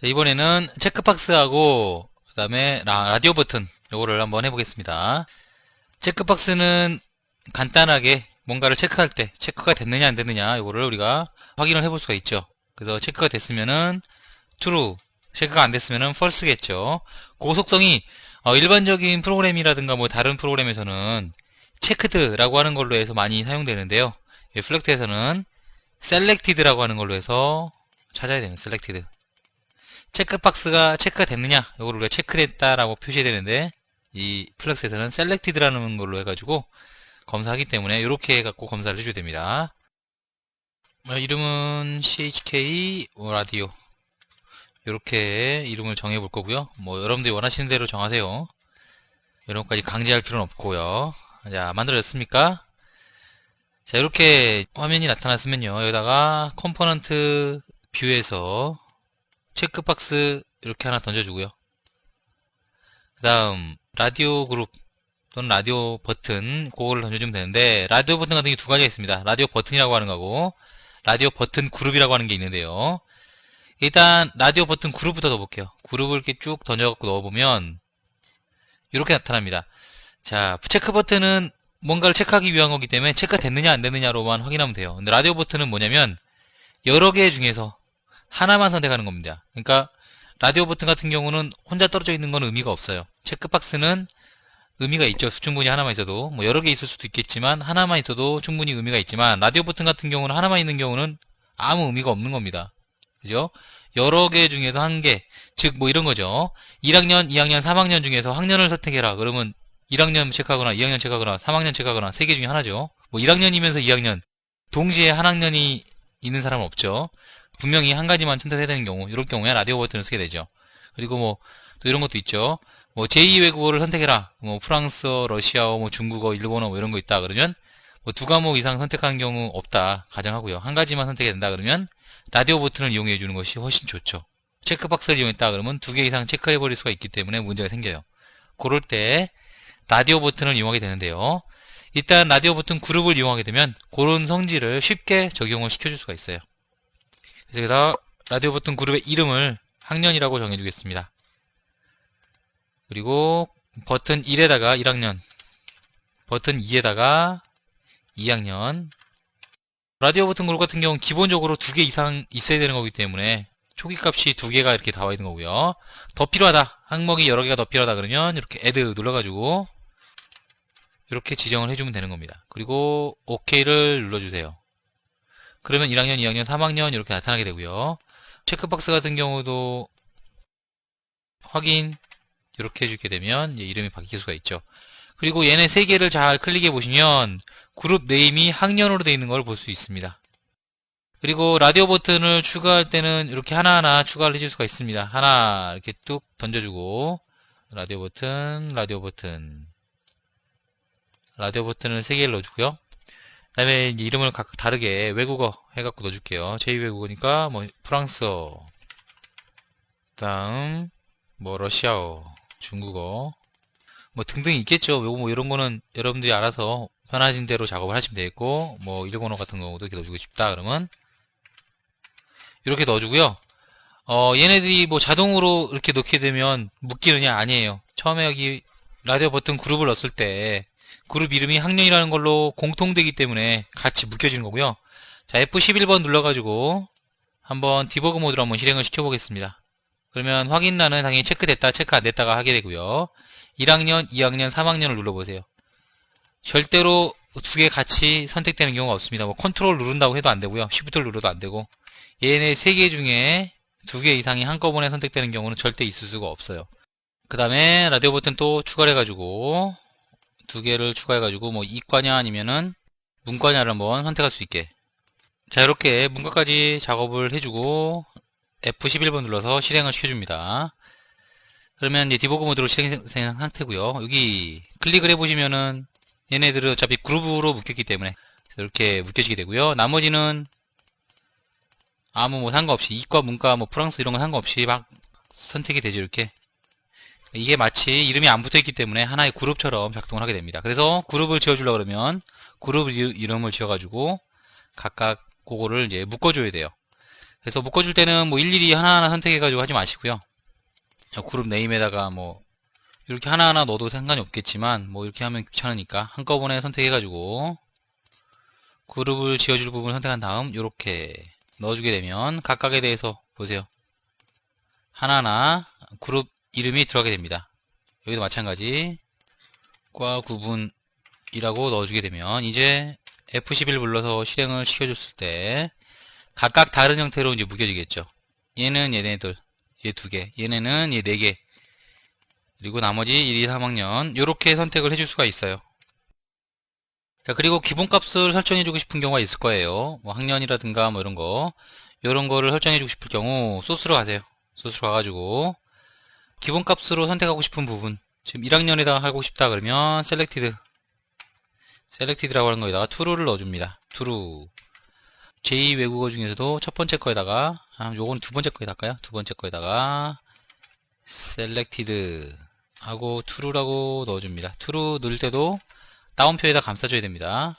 자, 이번에는 체크박스하고 그 다음에 라디오 버튼 요거를 한번 해보겠습니다. 체크박스는 간단하게 뭔가를 체크할 때 체크가 됐느냐 안 됐느냐 요거를 우리가 확인을 해볼 수가 있죠. 그래서 체크가 됐으면은 true, 체크가 안 됐으면은 false겠죠. 고속성이 일반적인 프로그램이라든가 뭐 다른 프로그램에서는 checked라고 하는 걸로 해서 많이 사용되는데요. 플렉트에서는 selected라고 하는 걸로 해서 찾아야 됩니다. selected. 체크박스가 체크가 됐느냐 이걸 우리가 체크됐다라고 표시해야 되는데 이 플렉스에서는 selected라는 걸로 해가지고 검사하기 때문에 이렇게 해갖고 검사를 해줘야 됩니다. 이름은 chk 라디오 이렇게 이름을 정해 볼 거고요. 뭐 여러분들이 원하시는 대로 정하세요. 이런 것까지 강제할 필요는 없고요. 자, 만들어졌습니까? 자, 이렇게 화면이 나타났으면요, 여기다가 컴포넌트 뷰에서 체크박스 이렇게 하나 던져주고요. 그 다음 라디오 그룹 또는 라디오 버튼 그거를 던져주면 되는데, 라디오 버튼 같은 게 두 가지가 있습니다. 라디오 버튼이라고 하는 거고 라디오 버튼 그룹이라고 하는 게 있는데요. 일단 라디오 버튼 그룹부터 넣어볼게요. 그룹을 이렇게 쭉 던져갖고 넣어보면 이렇게 나타납니다. 자, 체크 버튼은 뭔가를 체크하기 위한 거기 때문에 체크가 됐느냐 안 됐느냐로만 확인하면 돼요. 근데 라디오 버튼은 뭐냐면 여러 개 중에서 하나만 선택하는 겁니다. 그러니까 라디오 버튼 같은 경우는 혼자 떨어져 있는 건 의미가 없어요. 체크박스는 의미가 있죠. 충분히 하나만 있어도. 뭐 여러 개 있을 수도 있겠지만 하나만 있어도 충분히 의미가 있지만, 라디오 버튼 같은 경우는 하나만 있는 경우는 아무 의미가 없는 겁니다. 그죠? 여러 개 중에서 한 개. 즉 뭐 이런 거죠. 1학년, 2학년, 3학년 중에서 학년을 선택해라. 그러면 1학년 체크하거나 2학년 체크하거나 3학년 체크하거나 세 개 중에 하나죠. 뭐 1학년이면서 2학년 동시에 한 학년이 있는 사람은 없죠. 분명히 한 가지만 선택해야 되는 경우, 이럴 경우에 라디오 버튼을 쓰게 되죠. 그리고 뭐 또 이런 것도 있죠. 뭐 제2 외국어를 선택해라. 뭐 프랑스어, 러시아어, 뭐 중국어, 일본어 뭐 이런 거 있다 그러면 뭐 두 과목 이상 선택하는 경우 없다 가정하고요. 한 가지만 선택해야 된다 그러면 라디오 버튼을 이용해 주는 것이 훨씬 좋죠. 체크박스를 이용했다 그러면 두 개 이상 체크해 버릴 수가 있기 때문에 문제가 생겨요. 그럴 때 라디오 버튼을 이용하게 되는데요. 일단 라디오 버튼 그룹을 이용하게 되면 그런 성질을 쉽게 적용을 시켜줄 수가 있어요. 그래서 여기다 라디오 버튼 그룹의 이름을 학년이라고 정해주겠습니다. 그리고 버튼 1에다가 1학년, 버튼 2에다가 2학년. 라디오 버튼 그룹 같은 경우는 기본적으로 두 개 이상 있어야 되는 거기 때문에 초기 값이 두 개가 이렇게 나와 있는 거고요. 더 필요하다, 항목이 여러 개가 더 필요하다 그러면 이렇게 add 눌러가지고 이렇게 지정을 해주면 되는 겁니다. 그리고 OK를 눌러주세요. 그러면 1학년, 2학년, 3학년 이렇게 나타나게 되고요. 체크박스 같은 경우도 확인 이렇게 해주게 되면 이름이 바뀔 수가 있죠. 그리고 얘네 세 개를 잘 클릭해 보시면 그룹 네임이 학년으로 되어 있는 걸 볼 수 있습니다. 그리고 라디오 버튼을 추가할 때는 이렇게 하나하나 추가를 해줄 수가 있습니다. 하나 이렇게 뚝 던져주고 라디오 버튼, 라디오 버튼, 라디오 버튼을 세 개를 넣어주고요. 그 다음에 이름을 각각 다르게 외국어 해갖고 넣어줄게요. 제2외국어니까 뭐 프랑스어, 다음 뭐 러시아어, 중국어 뭐 등등 있겠죠. 뭐 이런 거는 여러분들이 알아서 편하신 대로 작업을 하시면 되겠고, 뭐 일본어 같은 경우도 이렇게 넣어주고 싶다 그러면 이렇게 넣어주고요. 얘네들이 뭐 자동으로 이렇게 넣게 되면 묶이느냐? 아니에요. 처음에 여기 라디오 버튼 그룹을 넣었을 때 그룹 이름이 학년이라는 걸로 공통되기 때문에 같이 묶여지는 거고요. 자, F11번 눌러가지고 한번 디버그 모드로 한번 실행을 시켜보겠습니다. 그러면 확인란은 당연히 체크됐다, 체크 안 됐다가 하게 되고요. 1학년, 2학년, 3학년을 눌러보세요. 절대로 두 개 같이 선택되는 경우가 없습니다. 뭐 컨트롤 누른다고 해도 안 되고요. 쉬프트를 눌러도 안 되고, 얘네 세 개 중에 두 개 이상이 한꺼번에 선택되는 경우는 절대 있을 수가 없어요. 그 다음에 라디오 버튼 또 추가를 해가지고 두 개를 추가해가지고 뭐 이과냐 아니면은 문과냐를 한번 선택할 수 있게. 자, 이렇게 문과까지 작업을 해주고 F11번 눌러서 실행을 시켜줍니다. 그러면 이제 디버그 모드로 실행 상태고요. 여기 클릭을 해보시면은 얘네들은 어차피 그룹으로 묶였기 때문에 이렇게 묶여지게 되고요. 나머지는 아무 뭐 상관없이 이과, 문과, 뭐 프랑스 이런 거 상관없이 막 선택이 되죠. 이렇게 이게 마치 이름이 안 붙어있기 때문에 하나의 그룹처럼 작동을 하게 됩니다. 그래서 그룹을 지어주려고 그러면 그룹 이름을 지어가지고 각각 그거를 이제 묶어줘야 돼요. 그래서 묶어줄 때는 뭐 일일이 하나하나 선택해가지고 하지 마시고요. 그룹 네임에다가 뭐 이렇게 하나하나 넣어도 상관이 없겠지만 뭐 이렇게 하면 귀찮으니까 한꺼번에 선택해가지고 그룹을 지어줄 부분을 선택한 다음 이렇게 넣어주게 되면 각각에 대해서 보세요. 하나하나 그룹 이름이 들어가게 됩니다. 여기도 마찬가지 과 구분이라고 넣어주게 되면 이제 F11 불러서 실행을 시켜줬을 때 각각 다른 형태로 이제 묶여지겠죠. 얘는 얘네들, 얘 2개, 얘네는 얘 4개, 그리고 나머지 1, 2, 3학년 이렇게 선택을 해줄 수가 있어요. 자, 그리고 기본값을 설정해주고 싶은 경우가 있을 거예요. 뭐 학년이라든가 뭐 이런 거를 설정해주고 싶을 경우 소스로 가세요. 소스로 가가지고 기본값으로 선택하고 싶은 부분, 지금 1학년에다가 하고 싶다 그러면 셀렉티드라고 하는 거에다가 true를 넣어줍니다. true. 제2 외국어 중에서도 첫 번째 거에다가, 요건 두 번째 거에다 할까요? 두 번째 거에다가 selected 하고 true라고 넣어줍니다. true 넣을 때도 따옴표에다 감싸줘야 됩니다.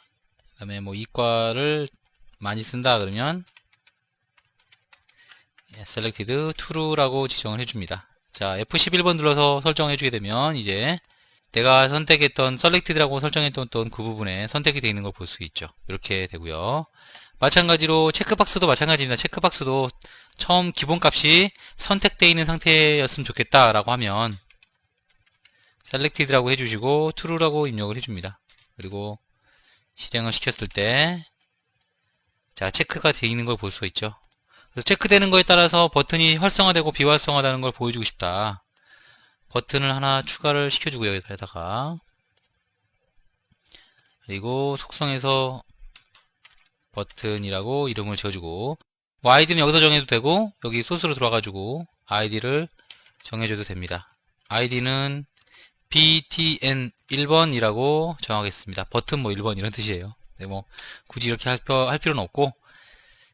그 다음에 뭐 이과를 많이 쓴다 그러면 selected true라고 지정을 해줍니다. 자, F11번 눌러서 설정해주게 되면 이제 내가 선택했던 selected라고 설정했던 그 부분에 선택이 되어 있는 걸 볼 수 있죠. 이렇게 되고요. 마찬가지로 체크박스도 마찬가지입니다. 체크박스도 처음 기본값이 선택되어 있는 상태였으면 좋겠다라고 하면 selected라고 해주시고 true라고 입력을 해줍니다. 그리고 실행을 시켰을 때 자, 체크가 되어 있는 걸 볼 수가 있죠. 그래서 체크되는 거에 따라서 버튼이 활성화되고 비활성화되는 걸 보여주고 싶다. 버튼을 하나 추가를 시켜주고요. 여기다가 그리고 속성에서 버튼이라고 이름을 지어주고 뭐 아이디는 여기서 정해도 되고 여기 소스로 들어와가지고 아이디를 정해줘도 됩니다. 아이디는 btn 1번이라고 정하겠습니다. 버튼 뭐 1번 이런 뜻이에요. 네, 뭐 굳이 이렇게 할 필요는 없고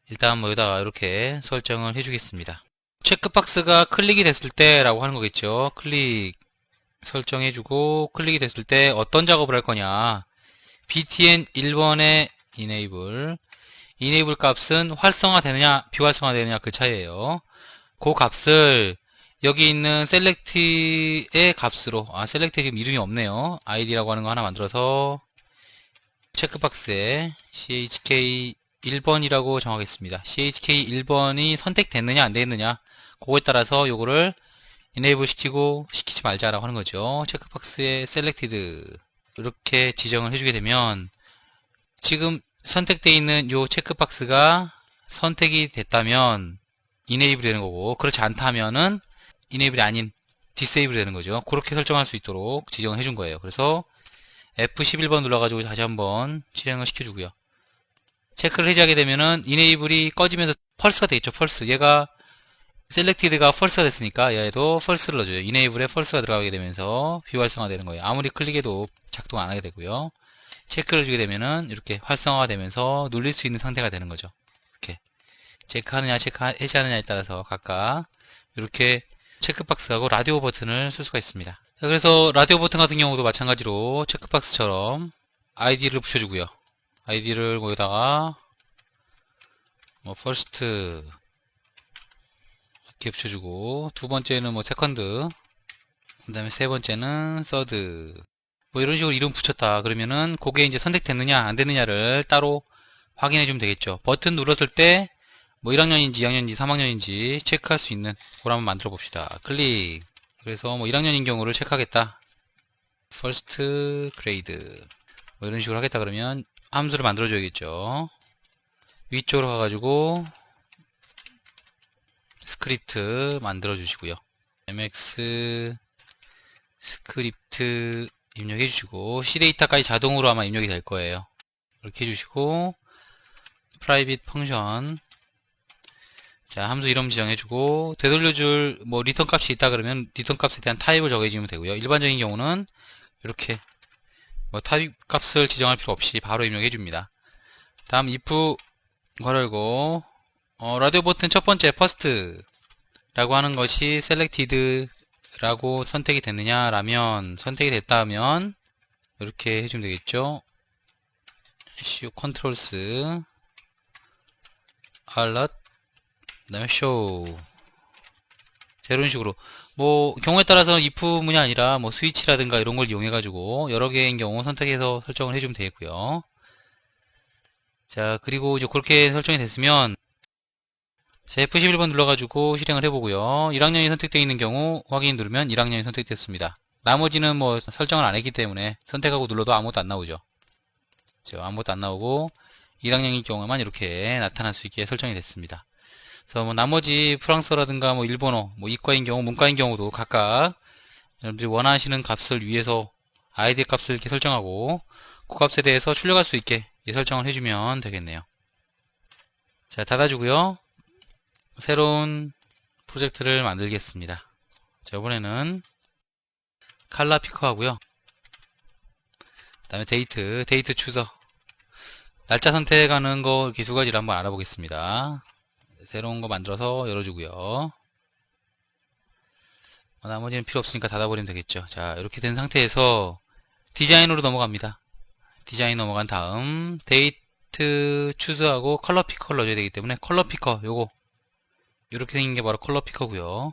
일단 뭐 여기다가 이렇게 설정을 해주겠습니다. 체크박스가 클릭이 됐을 때 라고 하는 거겠죠. 클릭 설정해주고 클릭이 됐을 때 어떤 작업을 할 거냐. btn 1번의 enable 값은 활성화되느냐 비활성화되느냐 그 차이예요. 그 값을 여기 있는 select의 값으로 select 지금 이름이 없네요. id라고 하는 거 하나 만들어서 체크박스에 chk 1번이라고 정하겠습니다. chk 1번이 선택됐느냐 안 됐느냐 그거에 따라서 요거를 enable 시키고 시키지 말자라고 하는 거죠. 체크박스에 selected 이렇게 지정을 해주게 되면 지금 선택되어 있는 요 체크박스가 선택이 됐다면 enable 되는 거고 그렇지 않다면은 enable이 아닌 disable 되는 거죠. 그렇게 설정할 수 있도록 지정을 해준 거예요. 그래서 F11번 눌러가지고 다시 한번 실행을 시켜주고요. 체크를 해제하게 되면은 enable이 꺼지면서 펄스가 되겠죠. 펄스. 얘가 selected가 false가 됐으니까 얘도 false를 넣어줘요. enable에 false가 들어가게 되면서 비활성화 되는 거예요. 아무리 클릭해도 작동 안 하게 되고요. 체크를 주게 되면은 이렇게 활성화가 되면서 눌릴 수 있는 상태가 되는 거죠. 이렇게 체크하느냐 해제하느냐에 따라서 각각 이렇게 체크박스하고 라디오 버튼을 쓸 수가 있습니다. 자, 그래서 라디오 버튼 같은 경우도 마찬가지로 체크박스처럼 아이디를 붙여주고요. 아이디를 거기다가 뭐 first 이렇게 붙여주고 두 번째는 뭐 세컨드 그 다음에 세 번째는 third 뭐 이런 식으로 이름 붙였다 그러면은 그게 이제 선택됐느냐 안 됐느냐를 따로 확인해 주면 되겠죠. 버튼 눌렀을 때 뭐 1학년인지 2학년인지 3학년인지 체크할 수 있는 그걸 한번 만들어 봅시다. 클릭. 그래서 뭐 1학년인 경우를 체크하겠다. first grade 뭐 이런 식으로 하겠다 그러면 함수를 만들어 줘야겠죠. 위쪽으로 가가지고 스크립트 만들어 주시고요. mx 스크립트 입력해 주시고 c데이터까지 자동으로 아마 입력이 될 거예요. 이렇게 해주시고 private function 자 함수 이름 지정해주고 되돌려줄 뭐 리턴 값이 있다 그러면 리턴 값에 대한 타입을 정해주면 되고요. 일반적인 경우는 이렇게 뭐 타입 값을 지정할 필요 없이 바로 입력해 줍니다. 다음 if 괄호열고 라디오 버튼 첫 번째 first 라고 하는 것이 selected 라고 선택이 됐느냐 라면 선택이 됐다면 이렇게 해주면 되겠죠. controls alert 다음에 show. 자, 이런 식으로 뭐 경우에 따라서 if문이 아니라 뭐 스위치라든가 이런 걸 이용해 가지고 여러 개인 경우 선택해서 설정을 해주면 되겠고요. 자, 그리고 이제 그렇게 설정이 됐으면 자, F11번 눌러가지고 실행을 해보고요. 1학년이 선택되어 있는 경우 확인 누르면 1학년이 선택됐습니다. 나머지는 뭐 설정을 안 했기 때문에 선택하고 눌러도 아무것도 안 나오죠. 아무것도 안 나오고 1학년인 경우만 이렇게 나타날 수 있게 설정이 됐습니다. 그래서 뭐 나머지 프랑스어라든가 뭐 일본어, 뭐 이과인 경우, 문과인 경우도 각각 여러분들이 원하시는 값을 위해서 아이디 값을 이렇게 설정하고 그 값에 대해서 출력할 수 있게 설정을 해주면 되겠네요. 자, 닫아주고요. 새로운 프로젝트를 만들겠습니다. 자, 이번에는 칼라 피커 하고요. 그 다음에 데이트 추서. 날짜 선택하는 거 이렇게 두 가지를 한번 알아보겠습니다. 새로운 거 만들어서 열어주고요. 나머지는 필요 없으니까 닫아버리면 되겠죠. 자, 이렇게 된 상태에서 디자인으로 넘어갑니다. 디자인 넘어간 다음 데이트 추스하고 컬러 피커를 넣어줘야 되기 때문에 컬러 피커 요거 이렇게 생긴 게 바로 컬러 피커고요.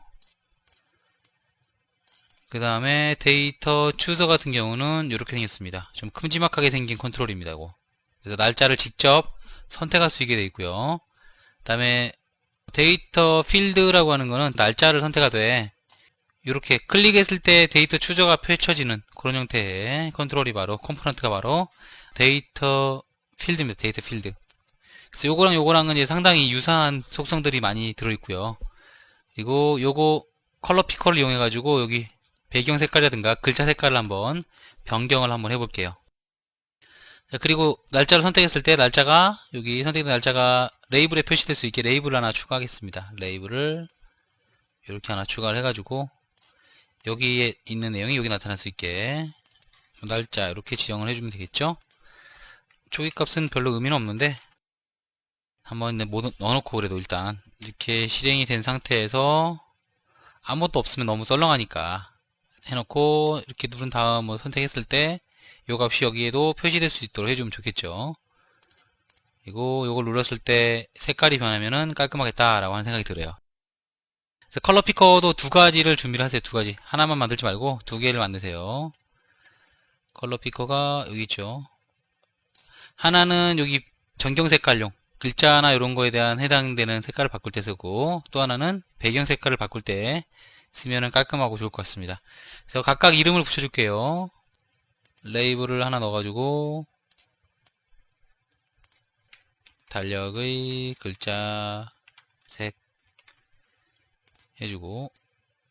그 다음에 데이터 추서 같은 경우는 이렇게 생겼습니다. 좀 큼지막하게 생긴 컨트롤입니다. 이거. 그래서 날짜를 직접 선택할 수 있게 되어 있고요. 그 다음에 데이터 필드라고 하는 거는 날짜를 선택하되 이렇게 클릭했을 때 데이터 추저가 펼쳐지는 그런 형태의 컨트롤이 바로 컴포넌트가 바로 데이터 필드입니다. 데이터 필드. 그래서 요거랑은 이제 상당히 유사한 속성들이 많이 들어있고요. 그리고 요거 컬러 피커를 이용해 가지고 여기 배경 색깔이라든가 글자 색깔을 한번 변경을 한번 해볼게요. 자, 그리고 날짜를 선택했을 때 날짜가 여기 선택된 날짜가 레이블에 표시될 수 있게 레이블을 하나 추가하겠습니다. 레이블을 이렇게 하나 추가를 해가지고 여기에 있는 내용이 여기 나타날 수 있게 날짜 이렇게 지정을 해주면 되겠죠. 초기 값은 별로 의미는 없는데 한번 넣어놓고 그래도 일단 이렇게 실행이 된 상태에서 아무것도 없으면 너무 썰렁하니까 해놓고 이렇게 누른 다음 뭐 선택했을 때 요 값이 여기에도 표시될 수 있도록 해주면 좋겠죠. 그리고 요걸 눌렀을 때 색깔이 변하면은 깔끔하겠다라고 하는 생각이 들어요. 그래서 컬러 피커도 두 가지를 준비를 하세요. 두 가지. 하나만 만들지 말고 두 개를 만드세요. 컬러 피커가 여기 있죠. 하나는 여기 전경 색깔용 글자나 이런 거에 대한 해당되는 색깔을 바꿀 때 쓰고 또 하나는 배경 색깔을 바꿀 때 쓰면은 깔끔하고 좋을 것 같습니다. 그래서 각각 이름을 붙여줄게요. 레이블을 하나 넣어가지고 달력의 글자 색 해주고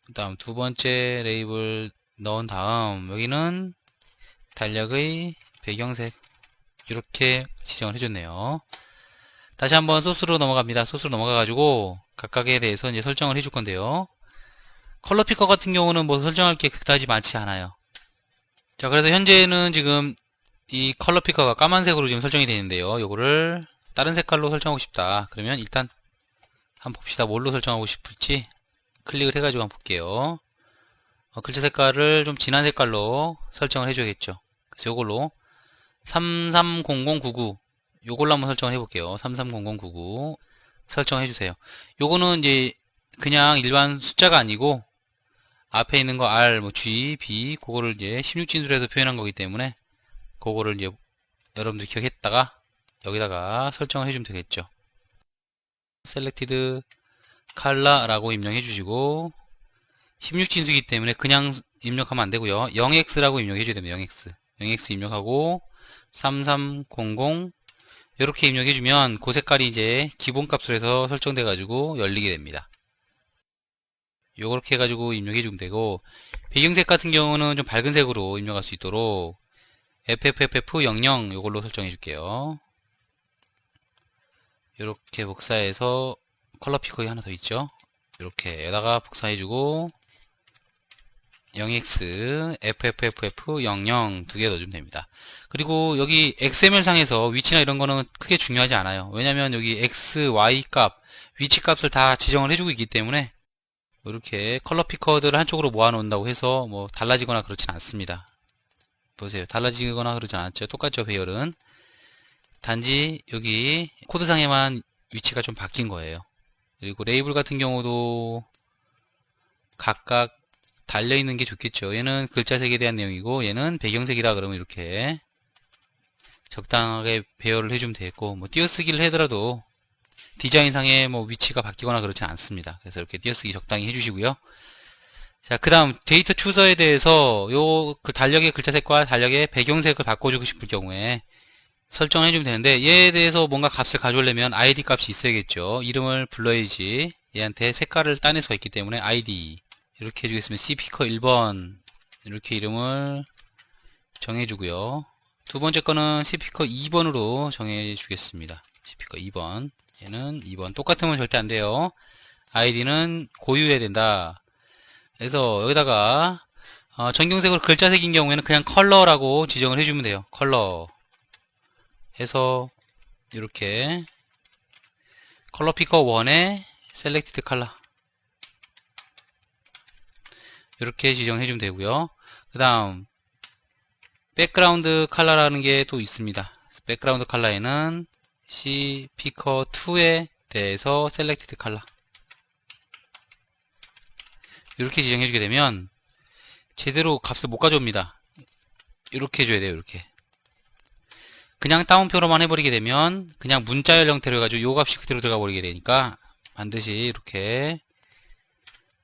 그 다음 두 번째 레이블 넣은 다음 여기는 달력의 배경색 이렇게 지정을 해줬네요. 다시 한번 소스로 넘어갑니다. 소스로 넘어가가지고 각각에 대해서 이제 설정을 해줄 건데요. 컬러 피커 같은 경우는 뭐 설정할 게 그다지 많지 않아요. 자, 그래서 현재는 지금 이 컬러 피커가 까만색으로 지금 설정이 되어 있는데요. 요거를 다른 색깔로 설정하고 싶다. 그러면 일단 한번 봅시다. 뭘로 설정하고 싶을지 클릭을 해가지고 한번 볼게요. 글자 색깔을 좀 진한 색깔로 설정을 해줘야겠죠. 그래서 요걸로 330099 요걸로 한번 설정을 해볼게요. 330099 설정해 주세요. 요거는 이제 그냥 일반 숫자가 아니고 앞에 있는 거 R, 뭐 G, B 그거를 이제 16진수로 해서 표현한 거기 때문에 그거를 이제 여러분들이 기억했다가 여기다가 설정을 해주면 되겠죠. selected color라고 입력해 주시고 16진수이기 때문에 그냥 입력하면 안 되고요. 0x라고 입력해 줘야 됩니다. 0x. 0x 입력하고 3300 이렇게 입력해 주면 그 색깔이 이제 기본값으로 해서 설정돼 가지고 열리게 됩니다. 요렇게 해가지고 입력해 주면 되고 배경색 같은 경우는 좀 밝은 색으로 입력할 수 있도록 FFFF00 요걸로 설정해 줄게요. 요렇게 복사해서 컬러 피커가 하나 더 있죠. 요렇게 여기다가 복사해 주고 0x FFFF00 두 개 넣어주면 됩니다. 그리고 여기 XML 상에서 위치나 이런 거는 크게 중요하지 않아요. 왜냐면 여기 X, Y 값, 위치 값을 다 지정을 해주고 있기 때문에 이렇게 컬러 피커들을 한쪽으로 모아 놓는다고 해서 뭐 달라지거나 그렇진 않습니다. 보세요. 달라지거나 그러진 않죠. 똑같죠. 배열은. 단지 여기 코드상에만 위치가 좀 바뀐 거예요. 그리고 레이블 같은 경우도 각각 달려있는 게 좋겠죠. 얘는 글자색에 대한 내용이고 얘는 배경색이다 그러면 이렇게 적당하게 배열을 해주면 되겠고, 뭐 띄어쓰기를 하더라도 디자인상의 뭐 위치가 바뀌거나 그렇진 않습니다. 그래서 이렇게 띄어쓰기 적당히 해주시고요. 자, 그 다음 데이터 추서에 대해서 그 달력의 글자색과 달력의 배경색을 바꿔주고 싶을 경우에 설정해주면 되는데, 얘에 대해서 뭔가 값을 가져오려면 id 값이 있어야겠죠. 이름을 불러야지 얘한테 색깔을 따낼 수가 있기 때문에 id 이렇게 해주겠으면 cpicker 1번 이렇게 이름을 정해주고요. 두 번째 거는 cpicker 2번으로 정해주겠습니다. cpicker 2번, 얘는 2번. 똑같으면 절대 안 돼요. id는 고유해야 된다. 그래서 여기다가 전경색으로 글자색인 경우에는 그냥 컬러라고 지정을 해주면 돼요. 컬러 해서 이렇게 컬러 피커 1에 셀렉티드 컬러 이렇게 지정해 주면 되고요. 그 다음 백그라운드 컬러라는 게 또 있습니다. 백그라운드 컬러에는 C 피커 2에 대해서 셀렉티드 컬러 이렇게 지정해 주게 되면 제대로 값을 못 가져옵니다. 이렇게 해줘야 돼요. 이렇게 그냥 따옴표로만 해버리게 되면 그냥 문자열 형태로 해가지고 요 값이 그대로 들어가 버리게 되니까 반드시 이렇게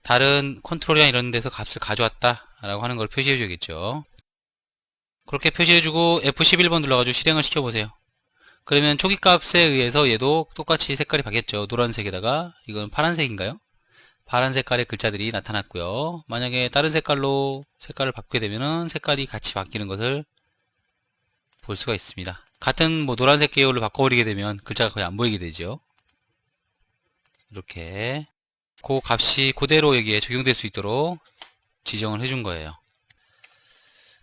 다른 컨트롤이나 이런 데서 값을 가져왔다 라고 하는 걸 표시해 줘야겠죠. 그렇게 표시해주고 F11번 눌러가지고 실행을 시켜보세요. 그러면 초기 값에 의해서 얘도 똑같이 색깔이 바뀌었죠. 노란색에다가 이건 파란색인가요? 파란 색깔의 글자들이 나타났고요. 만약에 다른 색깔로 색깔을 바꾸게 되면은 색깔이 같이 바뀌는 것을 볼 수가 있습니다. 같은 뭐 노란색 계열로 바꿔버리게 되면 글자가 거의 안 보이게 되죠. 이렇게 그 값이 그대로 여기에 적용될 수 있도록 지정을 해준 거예요.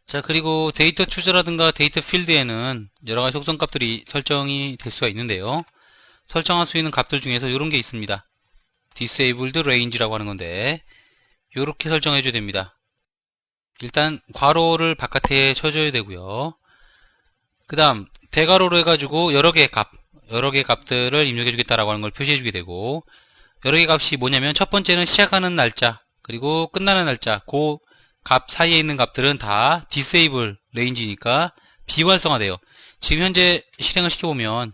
자, 그리고 데이터 추저라든가 데이터 필드에는 여러가지 속성값들이 설정이 될 수가 있는데요. 설정할 수 있는 값들 중에서 이런 게 있습니다. disabled range라고 하는 건데 이렇게 설정해 줘야 됩니다. 일단 괄호를 바깥에 쳐줘야 되고요. 그 다음 대괄호로 해가지고 여러 개의 값들을 입력해 주겠다라고 하는 걸 표시해 주게 되고, 여러 개의 값이 뭐냐면 첫 번째는 시작하는 날짜 그리고 끝나는 날짜, 그 값 사이에 있는 값들은 다 disable range니까 비활성화돼요. 지금 현재 실행을 시켜보면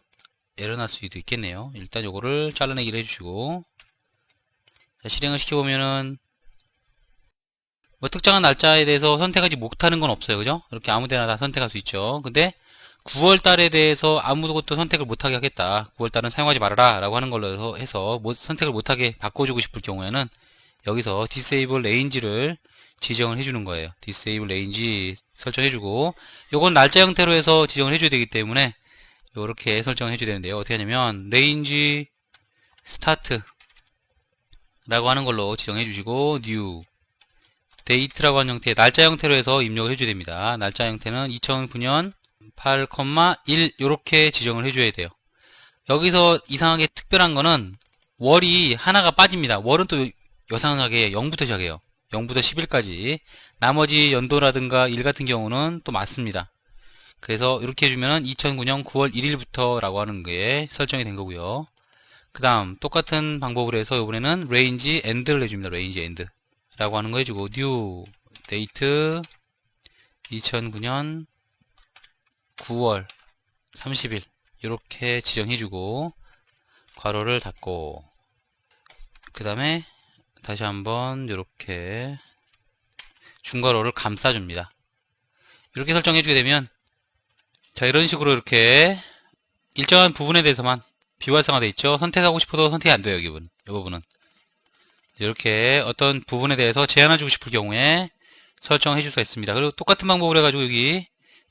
에러 날 수도 있겠네요. 일단 요거를 잘라내기를 해주시고, 자, 실행을 시켜보면은 뭐 특정한 날짜에 대해서 선택하지 못하는 건 없어요. 그죠? 이렇게 아무데나 다 선택할 수 있죠. 근데 9월 달에 대해서 아무것도 선택을 못하게 하겠다, 9월 달은 사용하지 말아라 라고 하는 걸로 해서 선택을 못하게 바꿔주고 싶을 경우에는 여기서 disable range를 지정을 해주는 거예요. disable range 설정해주고, 요건 날짜 형태로 해서 지정을 해줘야 되기 때문에 요렇게 설정을 해줘야 되는데요. 어떻게 하냐면 range start 라고 하는 걸로 지정해 주시고, new date라고 하는 형태의 날짜 형태로 해서 입력을 해줘야 됩니다. 날짜 형태는 2009년 8,1 요렇게 지정을 해줘야 돼요. 여기서 이상하게 특별한 거는 월이 하나가 빠집니다. 월은 또 여상하게 0부터 시작해요. 0부터 10일까지. 나머지 연도라든가 일 같은 경우는 또 맞습니다. 그래서 이렇게 해주면 2009년 9월 1일부터 라고 하는 게 설정이 된 거고요. 그 다음 똑같은 방법으로 해서 이번에는 range end를 해줍니다. range end 라고 하는 거 해주고, new date 2009년 9월 30일 이렇게 지정해주고 괄호를 닫고, 그 다음에 다시 한번 이렇게 중괄호를 감싸줍니다. 이렇게 설정해주게 되면 자, 이런 식으로 이렇게 일정한 부분에 대해서만 비활성화되어 있죠. 선택하고 싶어도 선택이 안 돼요. 이 부분은 이렇게 어떤 부분에 대해서 제한을 주고 싶을 경우에 설정해 줄 수가 있습니다. 그리고 똑같은 방법으로 해가지고 여기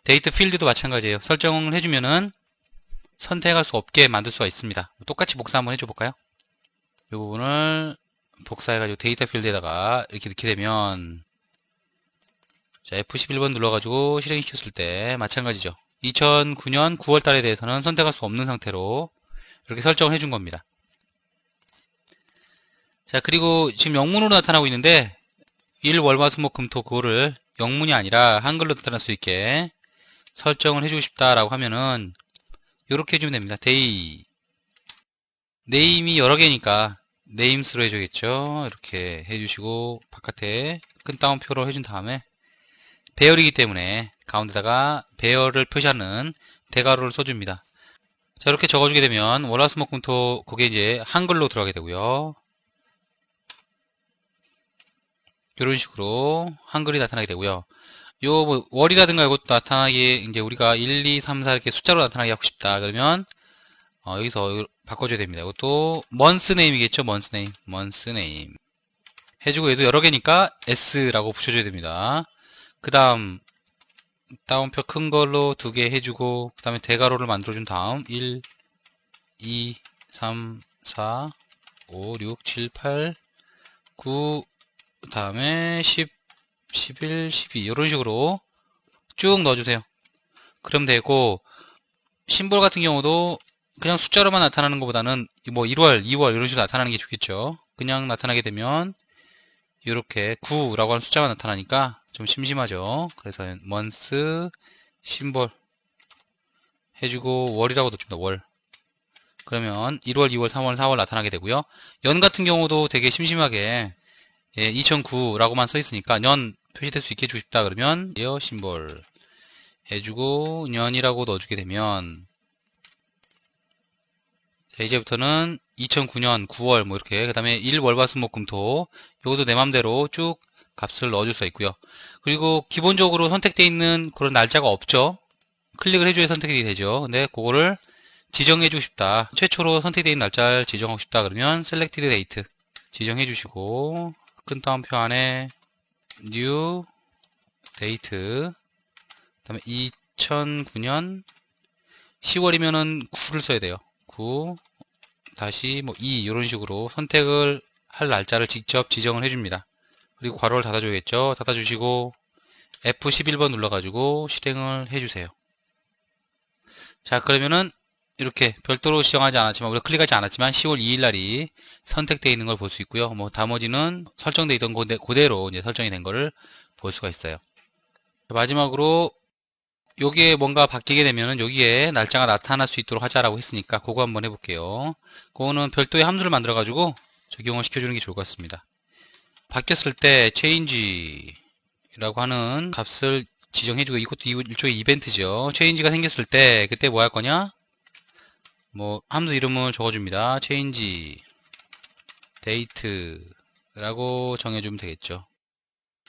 데이터 필드도 마찬가지예요. 설정을 해주면은 선택할 수 없게 만들 수가 있습니다. 똑같이 복사 한번 해줘 볼까요? 이 부분을 복사해가지고 데이터 필드에다가 이렇게 넣게 되면, 자, F11번 눌러가지고 실행시켰을 때 마찬가지죠. 2009년 9월 달에 대해서는 선택할 수 없는 상태로 이렇게 설정을 해준 겁니다. 자, 그리고 지금 영문으로 나타나고 있는데 일, 월, 화, 수, 목, 금, 토 그거를 영문이 아니라 한글로 나타날 수 있게 설정을 해주고 싶다라고 하면은 이렇게 해주면 됩니다. 데이 네임이 여러 개니까 네임스로 해줘야겠죠. 이렇게 해주시고 바깥에 큰 따옴표로 해준 다음에 배열이기 때문에 가운데다가 배열을 표시하는 대괄호를 써줍니다. 자, 이렇게 적어주게 되면 월화수목금토 그게 이제 한글로 들어가게 되고요. 이런 식으로 한글이 나타나게 되고요. 요 뭐 월이라든가 이것도 나타나게 이제 우리가 1, 2, 3, 4 이렇게 숫자로 나타나게 하고 싶다. 그러면 여기서 바꿔줘야 됩니다. 이것도 month name이겠죠. month name, month name 해주고 얘도 여러 개니까 S라고 붙여줘야 됩니다. 그 다음 따옴표 큰 걸로 2개 해주고 그 다음에 대괄호를 만들어준 다음 1, 2, 3, 4, 5, 6, 7, 8, 9, 그 다음에 10, 11, 12 이런 식으로 쭉 넣어주세요. 그럼 되고 심볼 같은 경우도 그냥 숫자로만 나타나는 것보다는 뭐 1월, 2월 이런 식으로 나타나는 게 좋겠죠. 그냥 나타나게 되면 이렇게 9라고 하는 숫자가 나타나니까 좀 심심하죠. 그래서 month, 심볼 해주고 월이라고 넣어줍니다. 월. 그러면 1월, 2월, 3월, 4월 나타나게 되고요. 연 같은 경우도 되게 심심하게 2009라고만 써 있으니까 년 표시될 수 있게 해주고 싶다 그러면 year 심볼 해주고 년이라고 넣어주게 되면 자, 이제부터는 2009년 9월 뭐 이렇게 그 다음에 1월화수목금토 이것도 내 맘대로 쭉 값을 넣어줄 수 있고요. 그리고 기본적으로 선택되어 있는 그런 날짜가 없죠. 클릭을 해줘야 선택이 되죠. 근데 그거를 지정해주고 싶다. 최초로 선택되어 있는 날짜를 지정하고 싶다. 그러면 selected date 지정해 주시고 큰 따옴표 안에 new date 그 다음에 2009년 10월이면은 9를 써야 돼요. 9 다시 뭐 2 이런 식으로 선택을 할 날짜를 직접 지정을 해줍니다. 그리고 괄호를 닫아줘야겠죠. 닫아주시고 F11번 눌러가지고 실행을 해주세요. 자, 그러면은 이렇게 별도로 지정하지 않았지만 우리가 클릭하지 않았지만 10월 2일 날이 선택되어 있는 걸 볼 수 있고요. 뭐 나머지는 설정되어 있던 그대로 이제 설정이 된 거를 볼 수가 있어요. 마지막으로 여기에 뭔가 바뀌게 되면은 여기에 날짜가 나타날 수 있도록 하자라고 했으니까 그거 한번 해볼게요. 그거는 별도의 함수를 만들어 가지고 적용을 시켜주는 게 좋을 것 같습니다. 바뀌었을 때 change라고 하는 값을 지정해주고 이것도 일종의 이벤트죠. change가 생겼을 때 그때 뭐 할 거냐? 뭐 함수 이름을 적어줍니다. change date라고 정해주면 되겠죠.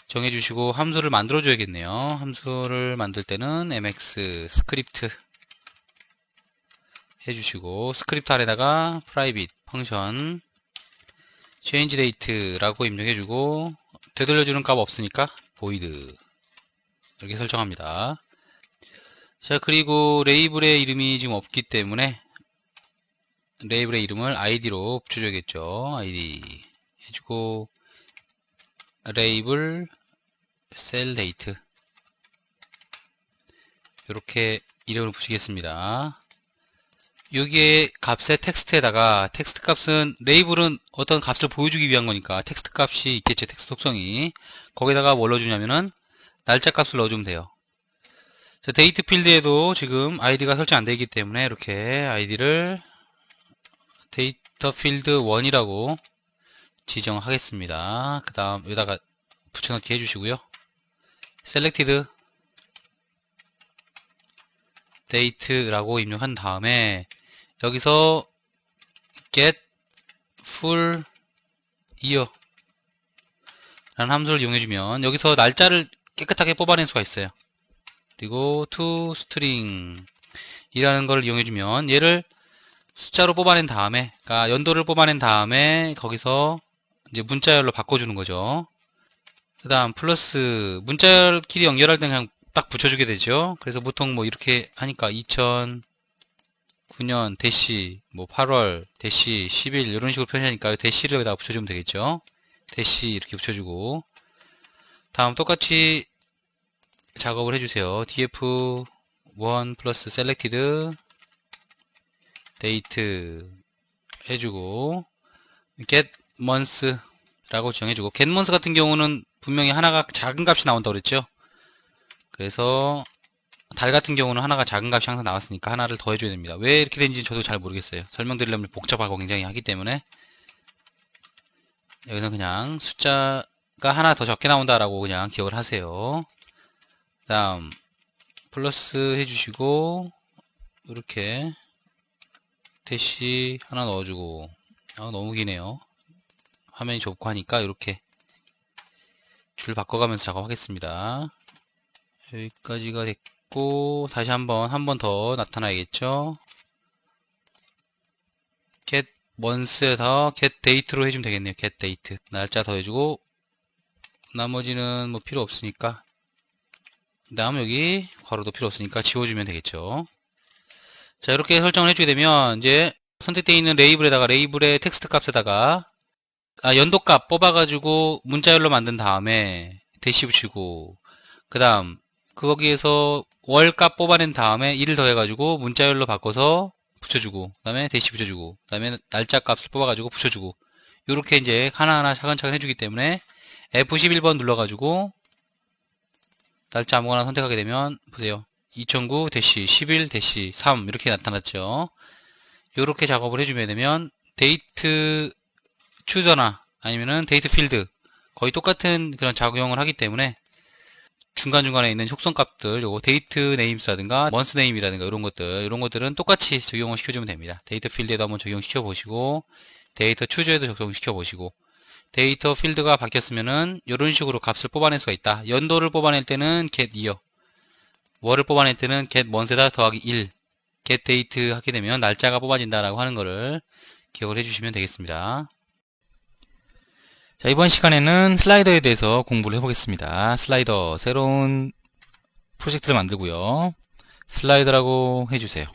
정해주시고 함수를 만들어 줘야겠네요. 함수를 만들 때는 mx 스크립트 해주시고 스크립트 안에다가 private 펑션 change date라고 입력해주고 되돌려주는 값 없으니까 void 이렇게 설정합니다. 자, 그리고 레이블의 이름이 지금 없기 때문에 레이블의 이름을 id로 붙여줘야겠죠. id 해주고 레이블 셀 데이트 이렇게 이름을 붙이겠습니다. 여기에 값의 텍스트에다가 텍스트 값은 레이블은 어떤 값을 보여주기 위한 거니까 텍스트 값이 있겠죠. 텍스트 속성이 거기다가 뭘 넣어주냐면은 날짜 값을 넣어주면 돼요. 자, 데이트 필드에도 지금 아이디가 설정 안 되기 때문에 이렇게 아이디를 데이터 필드 1이라고 지정하겠습니다. 그 다음 여기다가 붙여넣기 해주시고요. selected date라고 입력한 다음에 여기서 get full year 라는 함수를 이용해주면 여기서 날짜를 깨끗하게 뽑아낼 수가 있어요. 그리고 toString 이라는 걸 이용해주면 얘를 숫자로 뽑아낸 다음에 그러니까 연도를 뽑아낸 다음에 거기서 이제 문자열로 바꿔주는 거죠. 그 다음 플러스 문자열끼리 연결할 때 그냥 딱 붙여주게 되죠. 그래서 보통 뭐 이렇게 하니까 2009년 대시 뭐 8월 대시 10일 이런 식으로 표현하니까 대시를 여기다 붙여주면 되겠죠. 대시 이렇게 붙여주고 다음 똑같이 작업을 해주세요. df1 플러스 selected date 해주고 get month 라고 정해주고 get month 같은 경우는 분명히 하나가 작은 값이 나온다고 그랬죠. 그래서 달 같은 경우는 하나가 작은 값이 항상 나왔으니까 하나를 더 해줘야 됩니다. 왜 이렇게 된지 저도 잘 모르겠어요. 설명드리려면 복잡하고 굉장히 하기 때문에 여기서 그냥 숫자가 하나 더 적게 나온다라고 그냥 기억을 하세요. 그 다음 플러스 해주시고 이렇게 대시 하나 넣어주고, 너무 기네요. 화면이 좁고 하니까 이렇게 줄 바꿔가면서 작업하겠습니다. 여기까지가 됐고, 다시 한 번 더 나타나야겠죠. get month에서 get date로 해주면 되겠네요. get date. 날짜 더해주고, 나머지는 뭐 필요 없으니까, 그 다음 여기 괄호도 필요 없으니까 지워주면 되겠죠. 자, 이렇게 설정을 해주게 되면 이제 선택되어 있는 레이블의 텍스트 값에다가 연도값 뽑아가지고 문자열로 만든 다음에 대시 붙이고, 그 다음 거기에서 월값 뽑아낸 다음에 1을 더해가지고 문자열로 바꿔서 붙여주고, 그 다음에 대시 붙여주고, 그 다음에 날짜 값을 뽑아가지고 붙여주고, 요렇게 이제 하나하나 차근차근 해주기 때문에 F11번 눌러가지고 날짜 아무거나 선택하게 되면 보세요. 2009-11-3 이렇게 나타났죠. 이렇게 작업을 해주면 되면 데이트 추저나 아니면은 데이트 필드 거의 똑같은 그런 작용을 하기 때문에 중간중간에 있는 속성값들, 요거 데이트 네임스라든가 먼스 네임이라든가 이런 것들은 똑같이 적용을 시켜주면 됩니다. 데이터 필드에도 한번 적용시켜 보시고, 데이터 추저에도 적용시켜 보시고, 데이터 필드가 바뀌었으면은 이런 식으로 값을 뽑아낼 수가 있다. 연도를 뽑아낼 때는 get year, 월을 뽑아낼 때는 get month에다 더하기 1, get date 하게 되면 날짜가 뽑아진다라고 하는 거를 기억을 해주시면 되겠습니다. 자, 이번 시간에는 슬라이더에 대해서 공부를 해보겠습니다. 슬라이더, 새로운 프로젝트를 만들고요. 슬라이더라고 해주세요.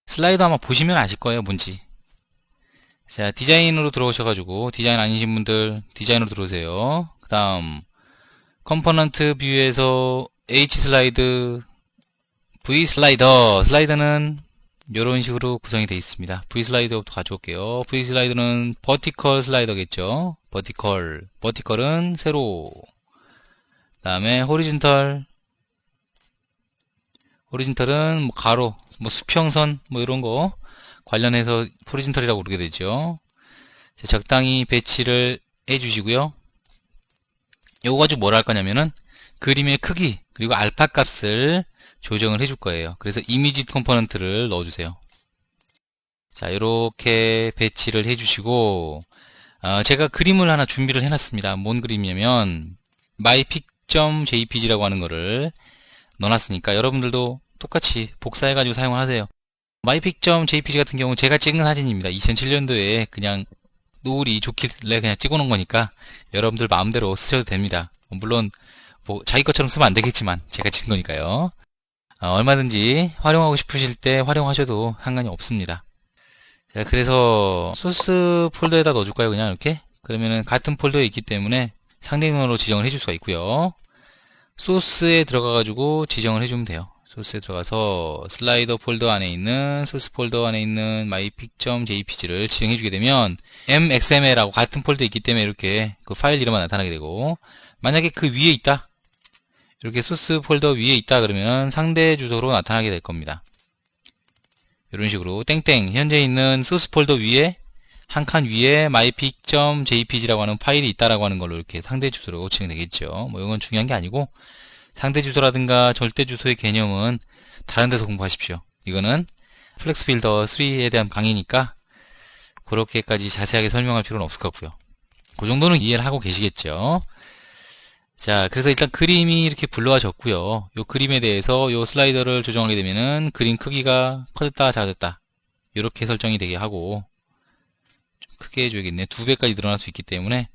슬라이더 아마 보시면 아실 거예요, 뭔지. 자, 디자인으로 들어오셔가지고, 디자인 아니신 분들 디자인으로 들어오세요. 그 다음 컴포넌트 뷰에서 H 슬라이드, V 슬라이더, 슬라이더는 이런 식으로 구성이 되어 있습니다. V 슬라이더부터 가져올게요. V 슬라이더는 버티컬 슬라이더겠죠. 버티컬은 세로. 그 다음에 호리즌털은 뭐 가로, 뭐 수평선, 뭐 이런 거 관련해서 호리즌털이라고 부르게 되죠. 적당히 배치를 해주시고요. 요거 가지고 뭘 할 거냐면은 그림의 크기 그리고 알파 값을 조정을 해줄 거예요. 그래서 이미지 컴포넌트를 넣어주세요. 자, 이렇게 배치를 해주시고, 제가 그림을 하나 준비를 해놨습니다. 뭔 그림이냐면 mypic.jpg라고 하는 거를 넣어놨으니까 여러분들도 똑같이 복사해가지고 사용을 하세요. mypic.jpg 같은 경우 제가 찍은 사진입니다. 2007년도에 그냥 노을이 좋길래 그냥 찍어놓은 거니까 여러분들 마음대로 쓰셔도 됩니다. 물론 뭐 자기 것처럼 쓰면 안 되겠지만 제가 찍은 거니까요. 얼마든지 활용하고 싶으실 때 활용하셔도 상관이 없습니다. 자, 그래서 소스 폴더에다 넣어줄까요? 그냥 이렇게? 그러면은 같은 폴더에 있기 때문에 상대명으로 지정을 해줄 수가 있고요. 소스에 들어가가지고 지정을 해주면 돼요. 소스에 들어가서 슬라이더 폴더 안에 있는 소스 폴더 안에 있는 mypic.jpg를 지정해주게 되면 mxml하고 같은 폴더에 있기 때문에 이렇게 그 파일 이름만 나타나게 되고, 만약에 그 위에 있다, 이렇게 소스 폴더 위에 있다 그러면 상대 주소로 나타나게 될 겁니다. 이런 식으로 땡땡 현재 있는 소스 폴더 위에 한 칸 위에 mypic.jpg라고 하는 파일이 있다라고 하는 걸로 이렇게 상대 주소로 치면 되겠죠. 뭐 이건 중요한 게 아니고, 상대 주소라든가 절대 주소의 개념은 다른 데서 공부하십시오. 이거는 플렉스 빌더 3에 대한 강의니까 그렇게까지 자세하게 설명할 필요는 없을 것 같고요. 그 정도는 이해를 하고 계시겠죠. 자, 그래서 일단 그림이 이렇게 불러와졌고요. 요 그림에 대해서 요 슬라이더를 조정하게 되면은 그림 크기가 커졌다 작아졌다 이렇게 설정이 되게 하고, 좀 크게 해줘야겠네. 2배까지 늘어날 수 있기 때문에.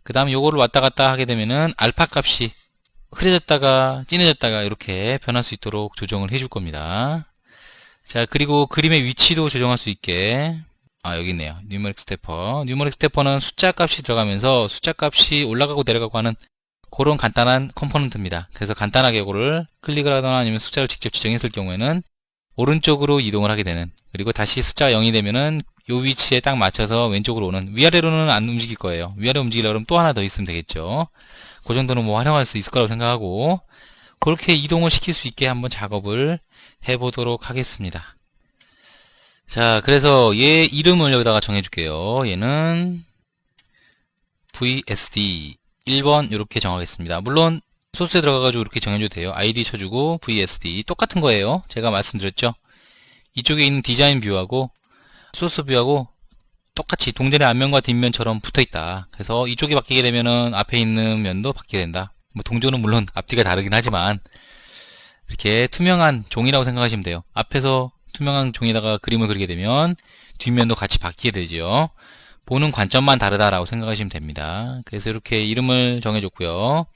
그 다음에 요거를 왔다 갔다 하게 되면은 알파 값이 흐려졌다가 진해졌다가 이렇게 변할 수 있도록 조정을 해줄 겁니다. 자, 그리고 그림의 위치도 조정할 수 있게, 여기 있네요. 뉴머릭 스태퍼. 뉴머릭 스태퍼는 숫자 값이 들어가면서 숫자 값이 올라가고 내려가고 하는 그런 간단한 컴포넌트입니다. 그래서 간단하게 이거를 클릭을 하거나 아니면 숫자를 직접 지정했을 경우에는 오른쪽으로 이동을 하게 되는, 그리고 다시 숫자가 0이 되면은 요 위치에 딱 맞춰서 왼쪽으로 오는, 위아래로는 안 움직일 거예요. 위아래 움직이려고 그러면 또 하나 더 있으면 되겠죠. 그 정도는 뭐 활용할 수 있을 거라고 생각하고, 그렇게 이동을 시킬 수 있게 한번 작업을 해보도록 하겠습니다. 자, 그래서 얘 이름을 여기다가 정해줄게요. 얘는 VSD 1번 이렇게 정하겠습니다. 물론 소스에 들어가가지고 이렇게 정해줘도 돼요. ID 쳐주고 VSD 똑같은 거예요. 제가 말씀드렸죠. 이쪽에 있는 디자인 뷰하고 소스 뷰하고 똑같이 동전의 앞면과 뒷면처럼 붙어있다. 그래서 이쪽이 바뀌게 되면은 앞에 있는 면도 바뀌게 된다. 뭐 동전은 물론 앞뒤가 다르긴 하지만 이렇게 투명한 종이라고 생각하시면 돼요. 앞에서 투명한 종이에다가 그림을 그리게 되면 뒷면도 같이 바뀌게 되죠. 보는 관점만 다르다라고 생각하시면 됩니다. 그래서 이렇게 이름을 정해줬고요.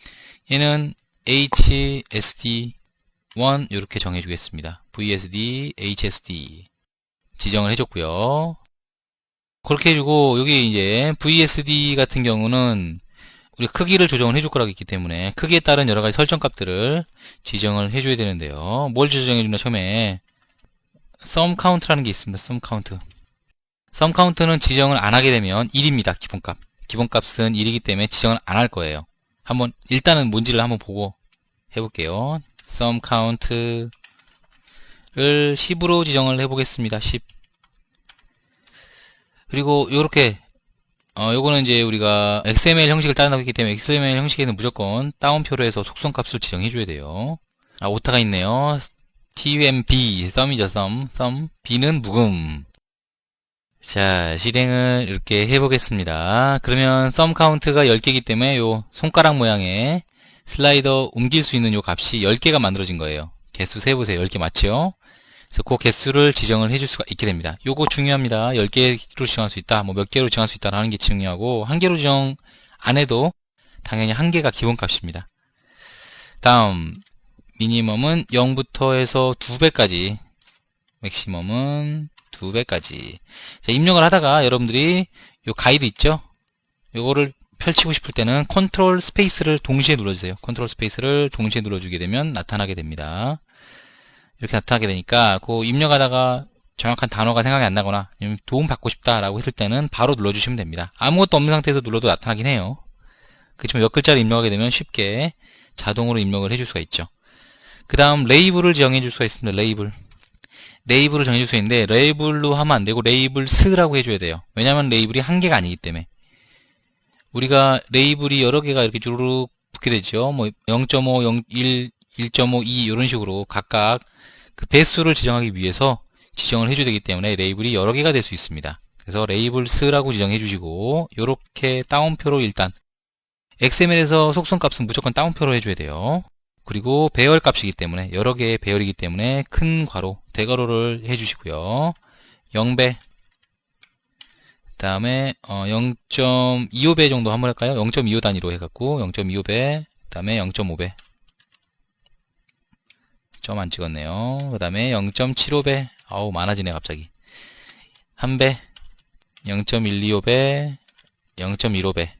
얘는 HSD1 이렇게 정해주겠습니다. VSD, HSD 지정을 해줬고요. 그렇게 해주고 여기 이제 VSD 같은 경우는 우리가 크기를 조정을 해줄 거라고 했기 때문에 크기에 따른 여러가지 설정 값들을 지정을 해줘야 되는데요. 뭘 지정해주나 처음에 sum count라는 게 있습니다. sum count. sum count는 지정을 안 하게 되면 1입니다. 기본값. 기본값은 1이기 때문에 지정을 안 할 거예요. 한번 일단은 뭔지를 한번 보고 해볼게요. sum count를 10으로 지정을 해보겠습니다. 10. 그리고 요렇게 요거는 이제 우리가 XML 형식을 따른다고 했기 때문에 XML 형식에는 무조건 다운표로 해서 속성값을 지정해줘야 돼요. 오타가 있네요. TUMB, sum이죠, sum. B는 묵음. 자, 실행을 이렇게 해보겠습니다. 그러면 sum count가 10개이기 때문에 요 손가락 모양의 슬라이더 옮길 수 있는 요 값이 10개가 만들어진 거예요. 개수 세보세요. 10개 맞죠? 그래서 그 개수를 지정을 해줄 수가 있게 됩니다. 요거 중요합니다. 10개로 지정할 수 있다, 뭐 몇 개로 지정할 수 있다라는 게 중요하고, 1개로 지정 안 해도 당연히 1개가 기본값입니다. 다음, 미니멈은 0부터 해서 2배까지, 맥시멈은 2배까지. 자, 입력을 하다가 여러분들이 요 가이드 있죠? 요거를 펼치고 싶을 때는 컨트롤 스페이스를 동시에 눌러주세요. 컨트롤 스페이스를 동시에 눌러주게 되면 나타나게 됩니다. 이렇게 나타나게 되니까 그 입력하다가 정확한 단어가 생각이 안 나거나 도움 받고 싶다라고 했을 때는 바로 눌러주시면 됩니다. 아무것도 없는 상태에서 눌러도 나타나긴 해요. 그렇지만 몇 글자를 입력하게 되면 쉽게 자동으로 입력을 해줄 수가 있죠. 그 다음 레이블을 지정해 줄 수가 있습니다. 레이블을 정해줄 수 있는데 레이블로 하면 안 되고 레이블스라고 해줘야 돼요. 왜냐하면 레이블이 한 개가 아니기 때문에. 우리가 레이블이 여러 개가 이렇게 주르륵 붙게 되죠. 뭐 0.5, 0.1, 1.5, 2 이런 식으로 각각 그 배수를 지정하기 위해서 지정을 해줘야 되기 때문에 레이블이 여러 개가 될 수 있습니다. 그래서 레이블스라고 지정해 주시고 요렇게 다운표로 일단 XML에서 속성값은 무조건 다운표로 해줘야 돼요. 그리고 배열 값이기 때문에 여러 개의 배열이기 때문에 큰 괄호, 대괄호를 해주시고요. 0배 그 다음에 0.25배 정도 한번 할까요? 0.25 단위로 해갖고 0.25배 그 다음에 0.5배 점 안 찍었네요. 그 다음에 0.75배 아우 많아지네 갑자기 1배 0.125배 0.15배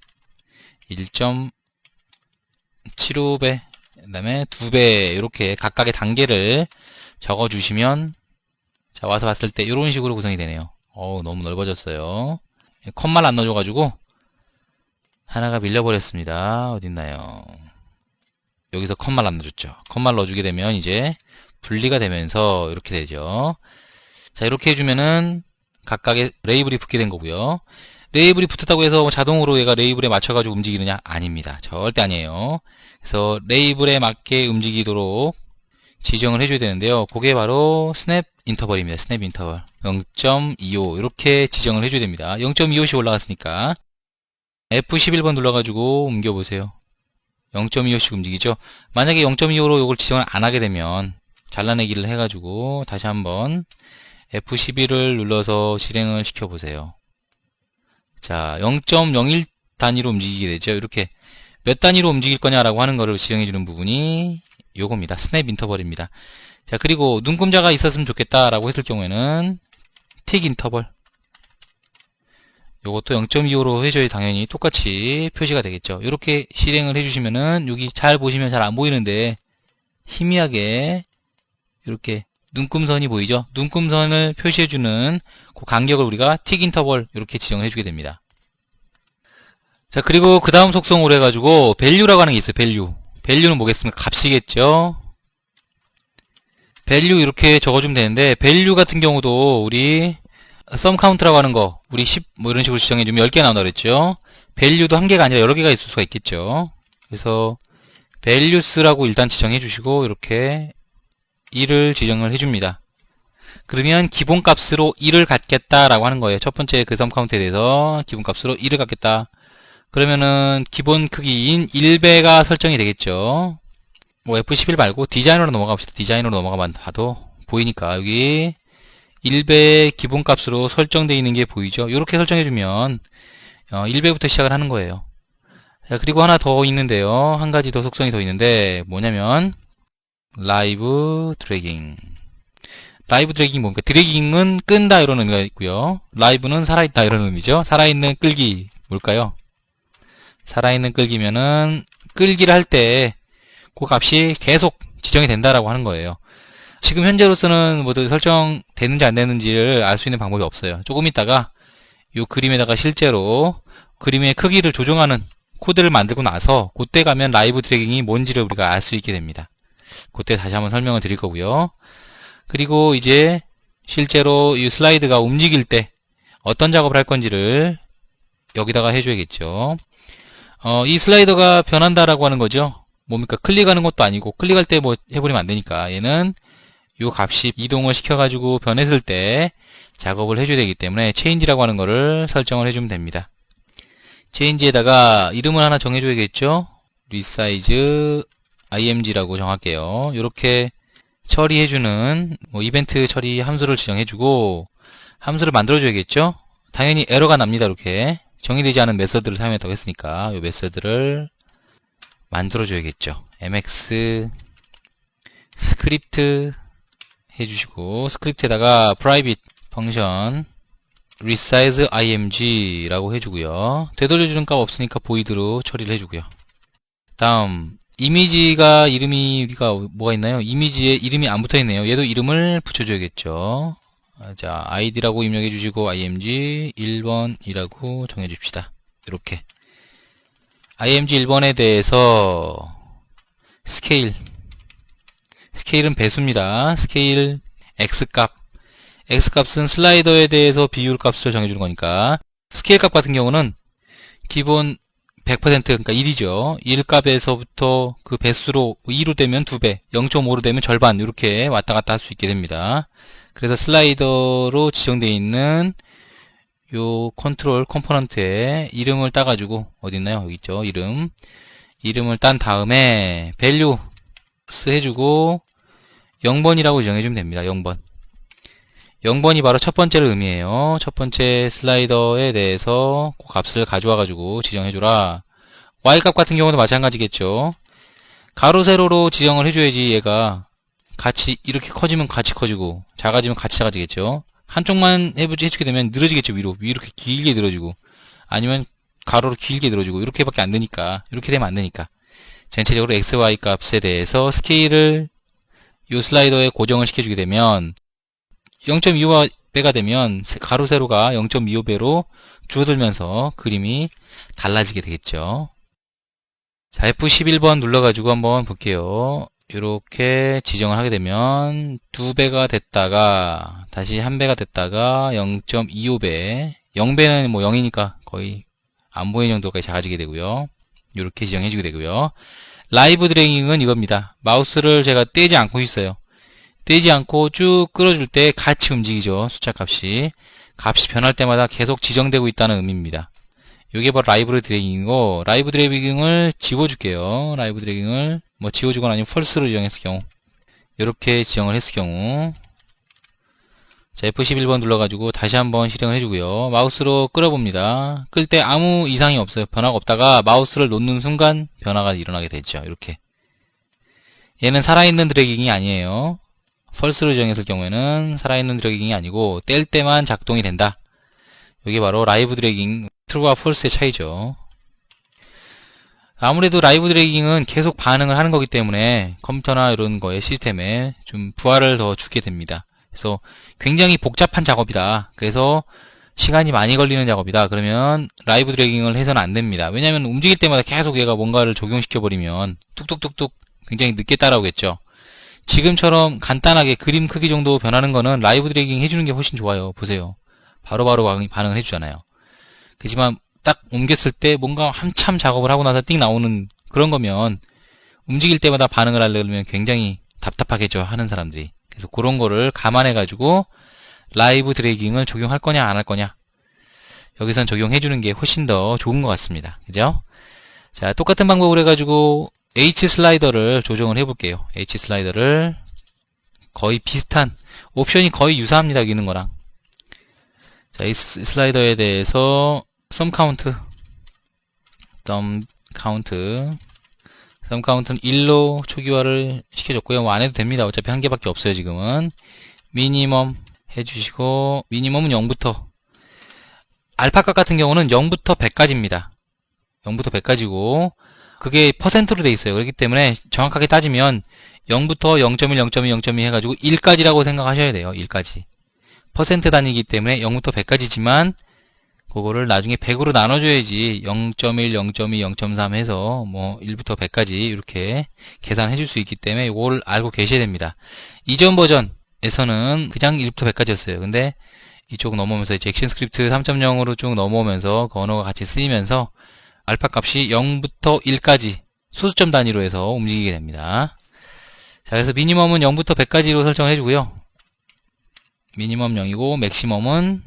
1.75배 그 다음에 2배 이렇게 각각의 단계를 적어주시면 자 와서 봤을 때 이런 식으로 구성이 되네요. 어우 너무 넓어졌어요. 컷만 안 넣어줘가지고 하나가 밀려버렸습니다. 어딨나요? 여기서 컷만 안 넣어줬죠. 컷만 넣어주게 되면 이제 분리가 되면서 이렇게 되죠. 자 이렇게 해주면은 각각의 레이블이 붙게 된 거고요. 레이블이 붙었다고 해서 자동으로 얘가 레이블에 맞춰가지고 움직이느냐? 아닙니다. 절대 아니에요. 그래서 레이블에 맞게 움직이도록 지정을 해줘야 되는데요. 그게 바로 스냅 인터벌입니다. 스냅 인터벌 0.25 이렇게 지정을 해줘야 됩니다. 0.25씩 올라갔으니까 F11번 눌러가지고 옮겨보세요. 0.25씩 움직이죠. 만약에 0.25로 이걸 지정을 안 하게 되면 잘라내기를 해가지고 다시 한번 F11을 눌러서 실행을 시켜보세요. 자, 0.01 단위로 움직이게 되죠. 이렇게 몇 단위로 움직일 거냐라고 하는 거를 지정해주는 부분이 요겁니다. 스냅 인터벌입니다. 자, 그리고 눈금자가 있었으면 좋겠다라고 했을 경우에는 틱 인터벌. 요것도 0.25로 해줘야 당연히 똑같이 표시가 되겠죠. 이렇게 실행을 해주시면은 여기 잘 보시면 잘 안 보이는데 희미하게 이렇게 눈금선이 보이죠? 눈금선을 표시해주는 그 간격을 우리가 틱 인터벌 이렇게 지정을 해주게 됩니다. 자, 그리고 그 다음 속성으로 해가지고 value라고 하는 게 있어요. value는 뭐겠습니까? 값이겠죠? value 이렇게 적어주면 되는데 value 같은 경우도 우리 sum count라고 하는 거 우리 10 뭐 이런 식으로 지정해주면 10개 나온다 그랬죠? value도 한 개가 아니라 여러 개가 있을 수가 있겠죠. 그래서 values라고 일단 지정해 주시고 이렇게 1을 지정을 해줍니다. 그러면 기본값으로 1을 갖겠다라고 하는 거예요. 첫 번째 그 sum count에 대해서 기본값으로 1을 갖겠다. 그러면은 기본 크기인 1배가 설정이 되겠죠. 뭐 F11 말고 디자인으로 넘어가 봅시다. 디자인으로 넘어가 봐도 보이니까 여기 1배 기본값으로 설정되어 있는 게 보이죠. 이렇게 설정해주면 1배부터 시작을 하는 거예요. 자, 그리고 하나 더 있는데요. 한 가지 더 속성이 더 있는데 뭐냐면 라이브 드래깅. 라이브 드래깅이 뭡니까? 드래깅은 끈다 이런 의미가 있고요. 라이브는 살아있다 이런 의미죠. 살아있는 끌기 뭘까요? 살아있는 끌기면은 끌기를 할 때 그 값이 계속 지정이 된다라고 하는 거예요. 지금 현재로서는 모두 설정되는지 안 되는지를 알 수 있는 방법이 없어요. 조금 있다가 이 그림에다가 실제로 그림의 크기를 조정하는 코드를 만들고 나서 그때 가면 라이브 드래깅이 뭔지를 우리가 알 수 있게 됩니다. 그때 다시 한번 설명을 드릴 거고요. 그리고 이제 실제로 이 슬라이드가 움직일 때 어떤 작업을 할 건지를 여기다가 해줘야겠죠. 이 슬라이더가 변한다라고 하는 거죠. 뭡니까? 클릭하는 것도 아니고 클릭할 때 뭐 해버리면 안 되니까 얘는 요 값이 이동을 시켜가지고 변했을 때 작업을 해줘야 되기 때문에 change라고 하는 거를 설정을 해주면 됩니다. change에다가 이름을 하나 정해줘야겠죠. resize img라고 정할게요. 이렇게 처리해주는 뭐 이벤트 처리 함수를 지정해주고 함수를 만들어줘야겠죠. 당연히 에러가 납니다. 이렇게 정의되지 않은 메서드를 사용했다고 했으니까 이 메서드를 만들어줘야겠죠. mx 스크립트 해주시고 스크립트에다가 private function resize img라고 해주고요. 되돌려주는 값 없으니까 void로 처리를 해주고요. 다음 이미지가 이름이 우리가 뭐가 있나요? 이미지에 이름이 안 붙어있네요. 얘도 이름을 붙여줘야겠죠. 자, id라고 입력해 주시고 img 1번이라고 정해 줍시다. 이렇게 img 1번에 대해서 스케일은 배수입니다. 스케일 x값 x값은 슬라이더에 대해서 비율 값을 정해주는 거니까 스케일 값 같은 경우는 기본 100% 그러니까 1이죠. 1값에서부터 그 배수로 2로 되면 2배, 0.5로 되면 절반 이렇게 왔다 갔다 할 수 있게 됩니다. 그래서 슬라이더로 지정되어 있는 요 컨트롤 컴포넌트에 이름을 따가지고 어디 있나요? 여기 있죠. 이름을 딴 다음에 values 해주고 0번이라고 정해주면 됩니다. 0번. 0번이 바로 첫 번째를 의미해요. 첫 번째 슬라이더에 대해서 그 값을 가져와가지고 지정해줘라. y값 같은 경우도 마찬가지겠죠. 가로 세로로 지정을 해줘야지 얘가 같이 이렇게 커지면 같이 커지고 작아지면 같이 작아지겠죠. 한쪽만 해주게 되면 늘어지겠죠. 위로 이렇게 길게 늘어지고 아니면 가로로 길게 늘어지고 이렇게밖에 안 되니까 이렇게 되면 안 되니까 전체적으로 x, y 값에 대해서 스케일을 이 슬라이더에 고정을 시켜주게 되면 0.25배가 되면 가로 세로가 0.25배로 줄어들면서 그림이 달라지게 되겠죠. 자, F11번 눌러가지고 한번 볼게요. 이렇게 지정을 하게 되면 2배가 됐다가 다시 1배가 됐다가 0.25배 0배는 뭐 0이니까 거의 안 보이는 정도까지 작아지게 되고요. 이렇게 지정해 주게 되고요. 라이브 드래깅은 이겁니다. 마우스를 제가 떼지 않고 있어요. 떼지 않고 쭉 끌어줄 때 같이 움직이죠. 숫자 값이 변할 때마다 계속 지정되고 있다는 의미입니다. 이게 바로 라이브 드래깅이고 라이브 드래깅을 지워줄게요. 라이브 드래깅을 뭐 지워주거나 아니면 펄스로 지정했을 경우 이렇게 지정을 했을 경우 자, F11번 눌러가지고 다시 한번 실행을 해주고요. 마우스로 끌어봅니다. 끌 때 아무 이상이 없어요. 변화가 없다가 마우스를 놓는 순간 변화가 일어나게 되죠. 이렇게 얘는 살아있는 드래깅이 아니에요. 펄스로 지정했을 경우에는 살아있는 드래깅이 아니고 뗄 때만 작동이 된다. 이게 바로 라이브 드래깅 true와 false의 차이죠. 아무래도 라이브 드래깅은 계속 반응을 하는 거기 때문에 컴퓨터나 이런 거에 시스템에 좀 부하를 더 주게 됩니다. 그래서 굉장히 복잡한 작업이다. 그래서 시간이 많이 걸리는 작업이다. 그러면 라이브 드래깅을 해서는 안 됩니다. 왜냐하면 움직일 때마다 계속 얘가 뭔가를 적용시켜 버리면 뚝뚝뚝뚝 굉장히 늦게 따라오겠죠. 지금처럼 간단하게 그림 크기 정도 변하는 거는 라이브 드래깅 해주는 게 훨씬 좋아요. 보세요. 바로바로 반응을 해주잖아요. 그렇지만 딱 옮겼을 때 뭔가 한참 작업을 하고 나서 띵 나오는 그런 거면 움직일 때마다 반응을 하려면 굉장히 답답하겠죠, 하는 사람들이. 그래서 그런 거를 감안해가지고 라이브 드래깅을 적용할 거냐 안 할 거냐, 여기선 적용해주는 게 훨씬 더 좋은 것 같습니다. 그죠? 자, 똑같은 방법으로 해가지고 H 슬라이더를 조정을 해볼게요. H 슬라이더를 거의 비슷한, 옵션이 거의 유사합니다, 여기 있는 거랑. 자, 이 슬라이더에 대해서 썸 카운트는 1로 초기화를 시켜줬고요. 뭐 안 해도 됩니다. 어차피 한 개밖에 없어요, 지금은. 미니멈 해주시고, 미니멈은 0부터, 알파값 같은 경우는 0부터 100까지입니다. 0부터 100까지고, 그게 퍼센트로 돼 있어요. 그렇기 때문에 정확하게 따지면 0부터 0.1, 0.2, 0.2 해가지고 1까지라고 생각하셔야 돼요. 1까지. 퍼센트 단위이기 때문에 0부터 100까지지만 그거를 나중에 100으로 나눠줘야지 0.1, 0.2, 0.3 해서 뭐 1부터 100까지 이렇게 계산해 줄 수 있기 때문에 이걸 알고 계셔야 됩니다. 이전 버전에서는 그냥 1부터 100까지였어요. 근데 이쪽 넘어오면서 이제 액션 스크립트 3.0으로 쭉 넘어오면서 그 언어가 같이 쓰이면서 알파 값이 0부터 1까지 소수점 단위로 해서 움직이게 됩니다. 자, 그래서 미니멈은 0부터 100까지로 설정을 해주고요. 미니멈 0이고 맥시멈은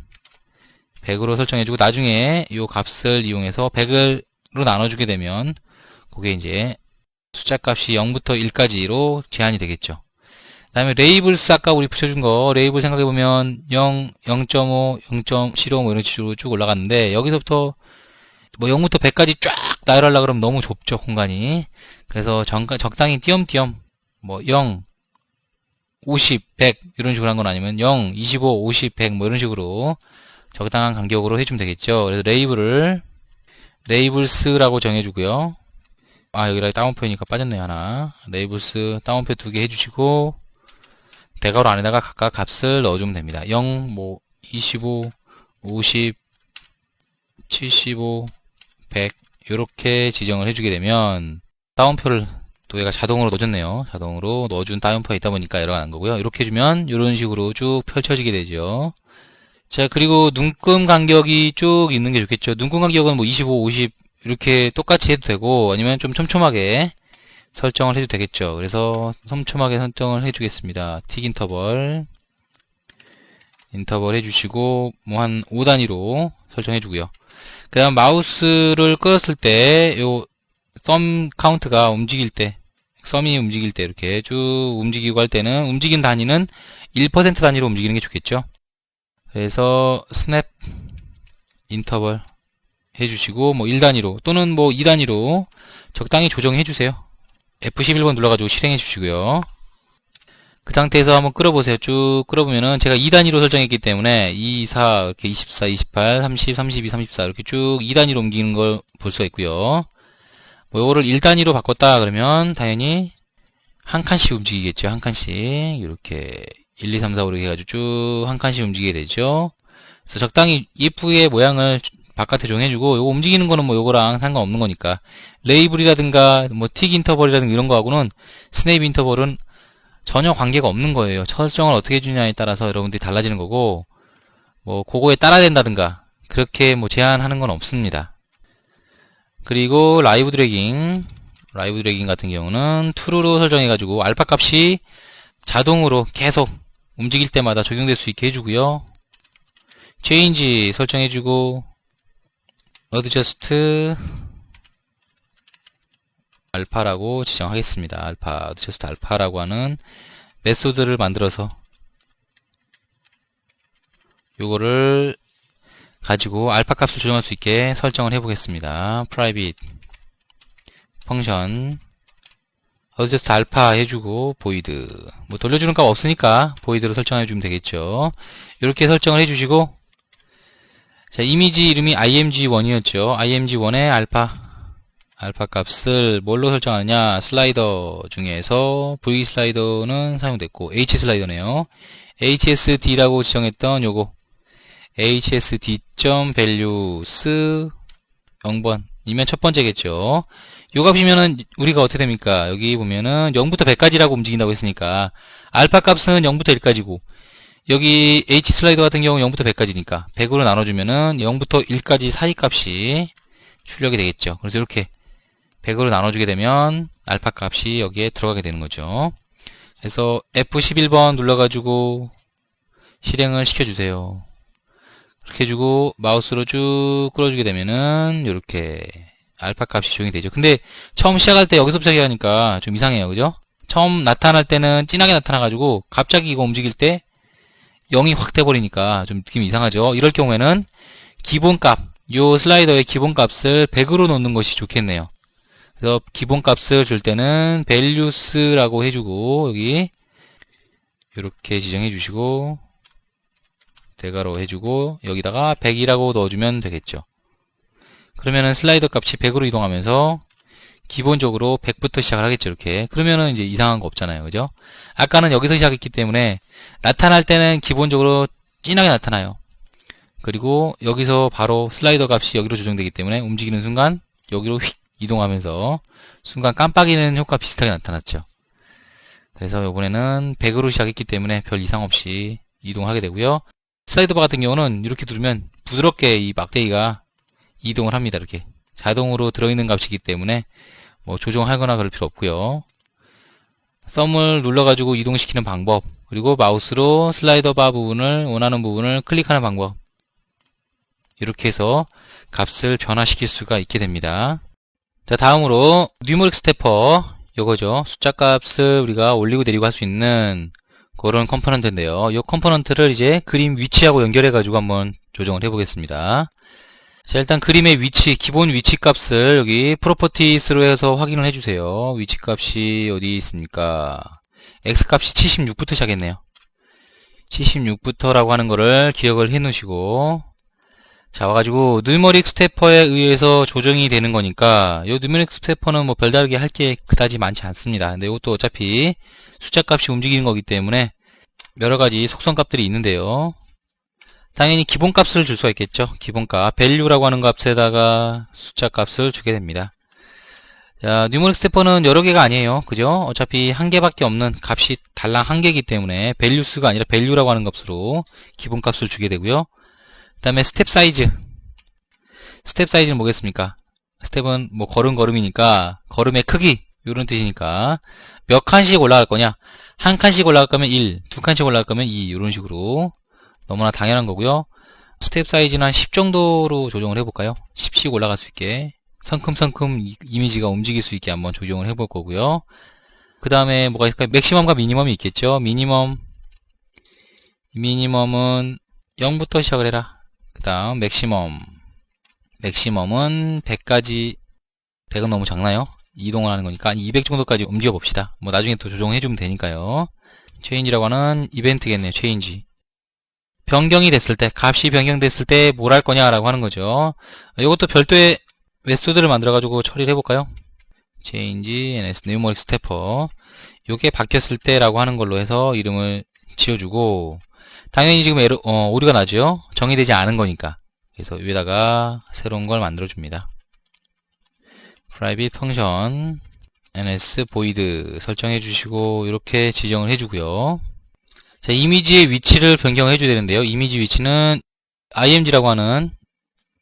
100으로 설정해주고, 나중에 이 값을 이용해서 100으로 나눠주게 되면 그게 이제 숫자 값이 0부터 1까지로 제한이 되겠죠. 그 다음에 레이블스, 아까 우리 붙여준 거 레이블 생각해보면 0, 0.5, 0.15 뭐 이런 식으로 쭉 올라갔는데, 여기서부터 뭐 0부터 100까지 쫙 나열하려고 그러면 너무 좁죠, 공간이. 그래서 적당히 띄엄띄엄 뭐 0, 50, 100 이런 식으로 한 건 아니면 0, 25, 50, 100 뭐 이런 식으로 적당한 간격으로 해주면 되겠죠. 그래서 레이블스라고 정해주고요. 아, 여기다 다운표니까 빠졌네요, 하나. 레이블스 다운표 2개 해주시고, 대괄호 안에다가 각각 값을 넣어주면 됩니다. 0, 뭐 25, 50, 75, 100 이렇게 지정을 해주게 되면 다운표를 또 얘가 자동으로 넣어줬네요. 자동으로 넣어준 다운표가 있다 보니까 에러가 난 거고요. 이렇게 해주면 이런 식으로 쭉 펼쳐지게 되죠. 자, 그리고 눈금 간격이 쭉 있는 게 좋겠죠. 눈금 간격은 뭐 25, 50 이렇게 똑같이 해도 되고, 아니면 좀 촘촘하게 설정을 해도 되겠죠. 그래서 촘촘하게 설정을 해주겠습니다. 틱 인터벌 해주시고, 뭐 한 5단위로 설정해주고요. 그 다음 마우스를 끌었을 때 요 썸 카운트가 움직일 때, 썸이 움직일 때 이렇게 쭉 움직이고 할 때는 움직인 단위는 1% 단위로 움직이는 게 좋겠죠. 그래서 스냅 인터벌 해주시고, 뭐 1단위로 또는 뭐 2단위로 적당히 조정해 주세요. F11번 눌러가지고 실행해 주시고요. 그 상태에서 한번 끌어보세요. 쭉 끌어보면은 제가 2단위로 설정했기 때문에 2, 4, 이렇게 24, 28, 30, 32, 34 이렇게 쭉 2단위로 옮기는 걸 볼 수가 있고요. 뭐 요거를 1단위로 바꿨다 그러면 당연히 한 칸씩 움직이겠죠. 한 칸씩 이렇게 1, 2, 3, 4, 5 이렇게 해가지고 쭉 한 칸씩 움직이게 되죠. 그래서 적당히 예쁘게 모양을 바깥에 정해주고, 요거 움직이는 거는 뭐 요거랑 상관없는 거니까 레이블이라든가 뭐 틱 인터벌이라든가 이런 거하고는 스냅 인터벌은 전혀 관계가 없는 거예요. 설정을 어떻게 해주냐에 따라서 여러분들이 달라지는 거고, 뭐 그거에 따라야 된다든가 그렇게 뭐 제한하는 건 없습니다. 그리고 라이브 드래깅 같은 경우는 true로 설정해가지고 알파 값이 자동으로 계속 움직일 때마다 적용될 수 있게 해주고요. change 설정해주고, adjust 알파라고 지정하겠습니다. adjust 알파라고 하는 메소드를 만들어서 요거를 가지고 알파 값을 조정할 수 있게 설정을 해보겠습니다. private 펑션 adjust 알파 해주고 void, 뭐 돌려주는 값 없으니까 void로 설정해주면 되겠죠. 이렇게 설정을 해주시고, 자, 이미지 이름이 img1이었죠. img1의 알파 값을 뭘로 설정하느냐, 슬라이더 중에서 v 슬라이더는 사용됐고 h 슬라이더네요. hsd라고 지정했던 요거 hsd.values 0번 이면 첫 번째겠죠. 요 값이면은 우리가 어떻게 됩니까? 여기 보면은 0부터 100까지라고 움직인다고 했으니까 알파 값은 0부터 1까지고 여기 H 슬라이더 같은 경우 0부터 100까지니까 100으로 나눠주면은 0부터 1까지 사이 값이 출력이 되겠죠. 그래서 이렇게 100으로 나눠주게 되면 알파 값이 여기에 들어가게 되는 거죠. 그래서 F11번 눌러가지고 실행을 시켜주세요. 그렇게 해주고 마우스로 쭉 끌어주게 되면은 이렇게 알파 값이 조정이 되죠. 근데 처음 시작할 때 여기서부터 시작하니까 좀 이상해요. 그죠? 처음 나타날 때는 진하게 나타나가지고 갑자기 이거 움직일 때 0이 확 돼버리니까 좀 느낌이 이상하죠. 이럴 경우에는 기본값, 요 슬라이더의 기본값을 100으로 놓는 것이 좋겠네요. 그래서 기본값을 줄 때는 values라고 해주고 여기 이렇게 지정해 주시고 대괄호 해주고 여기다가 100이라고 넣어주면 되겠죠. 그러면은 슬라이더 값이 100으로 이동하면서 기본적으로 100부터 시작을 하겠죠. 이렇게. 그러면은 이제 이상한 거 없잖아요. 그죠? 아까는 여기서 시작했기 때문에 나타날 때는 기본적으로 진하게 나타나요. 그리고 여기서 바로 슬라이더 값이 여기로 조정되기 때문에 움직이는 순간 여기로 휙 이동하면서 순간 깜빡이는 효과 비슷하게 나타났죠. 그래서 이번에는 100으로 시작했기 때문에 별 이상 없이 이동하게 되고요. 슬라이더 바 같은 경우는 이렇게 누르면 부드럽게 이 막대기가 이동을 합니다. 이렇게 자동으로 들어있는 값이기 때문에 뭐 조정하거나 그럴 필요 없고요. 썸을 눌러가지고 이동시키는 방법, 그리고 마우스로 슬라이더 바 부분을 원하는 부분을 클릭하는 방법, 이렇게 해서 값을 변화시킬 수가 있게 됩니다. 자, 다음으로 뉴머릭 스태퍼, 요거죠. 숫자 값을 우리가 올리고 내리고 할 수 있는 그런 컴포넌트인데요. 이 컴포넌트를 이제 그림 위치하고 연결해 가지고 한번 조정을 해 보겠습니다. 자, 일단 그림의 위치, 기본 위치 값을 여기 프로퍼티스로 해서 확인을 해주세요. 위치 값이 어디 있습니까? X 값이 76부터 시작했네요. 76부터라고 하는 거를 기억을 해 놓으시고, 자, 와가지고 뉴머릭 스태퍼에 의해서 조정이 되는 거니까 이 뉴머릭 스태퍼는 뭐 별다르게 할 게 그다지 많지 않습니다. 근데 이것도 어차피 숫자 값이 움직이는 거기 때문에 여러가지 속성 값들이 있는데요. 당연히 기본값을 줄 수가 있겠죠. 기본값, value라고 하는 값에다가 숫자 값을 주게 됩니다. 자, 뉴머릭 스태퍼는 여러 개가 아니에요. 그죠? 어차피 한 개밖에 없는 값이 달랑 한 개이기 때문에 values가 아니라 value라고 하는 값으로 기본값을 주게 되고요. 그 다음에 스텝 사이즈. 스텝 사이즈는 뭐겠습니까? 스텝은 뭐 걸음이니까 걸음의 크기, 이런 뜻이니까 몇 칸씩 올라갈 거냐? 한 칸씩 올라갈 거면 1, 두 칸씩 올라갈 거면 2, 이런 식으로 너무나 당연한 거고요. 스텝 사이즈는 한 10 정도로 조정을 해볼까요? 10씩 올라갈 수 있게 성큼성큼 이미지가 움직일 수 있게 한번 조정을 해볼 거고요. 그 다음에 뭐가 있을까요? 맥시멈과 미니멈이 있겠죠. 미니멈은 0부터 시작을 해라. 그 다음 맥시멈은 100까지. 100은 너무 작나요? 이동을 하는 거니까 한 200 정도까지 움직여 봅시다. 뭐 나중에 또 조정해주면 되니까요. 체인지라고 하는 이벤트겠네요. 체인지. 변경이 됐을 때, 값이 변경됐을 때 뭘 할 거냐라고 하는 거죠. 이것도 별도의 메소드를 만들어가지고 처리를 해볼까요? change ns numeric stepper. 요게 바뀌었을 때라고 하는 걸로 해서 이름을 지어주고, 당연히 지금 오류가 나죠? 정의되지 않은 거니까. 그래서 위에다가 새로운 걸 만들어줍니다. private function ns void 설정해 주시고, 이렇게 지정을 해주고요. 자, 이미지의 위치를 변경해 줘야 되는데요. 이미지 위치는 img라고 하는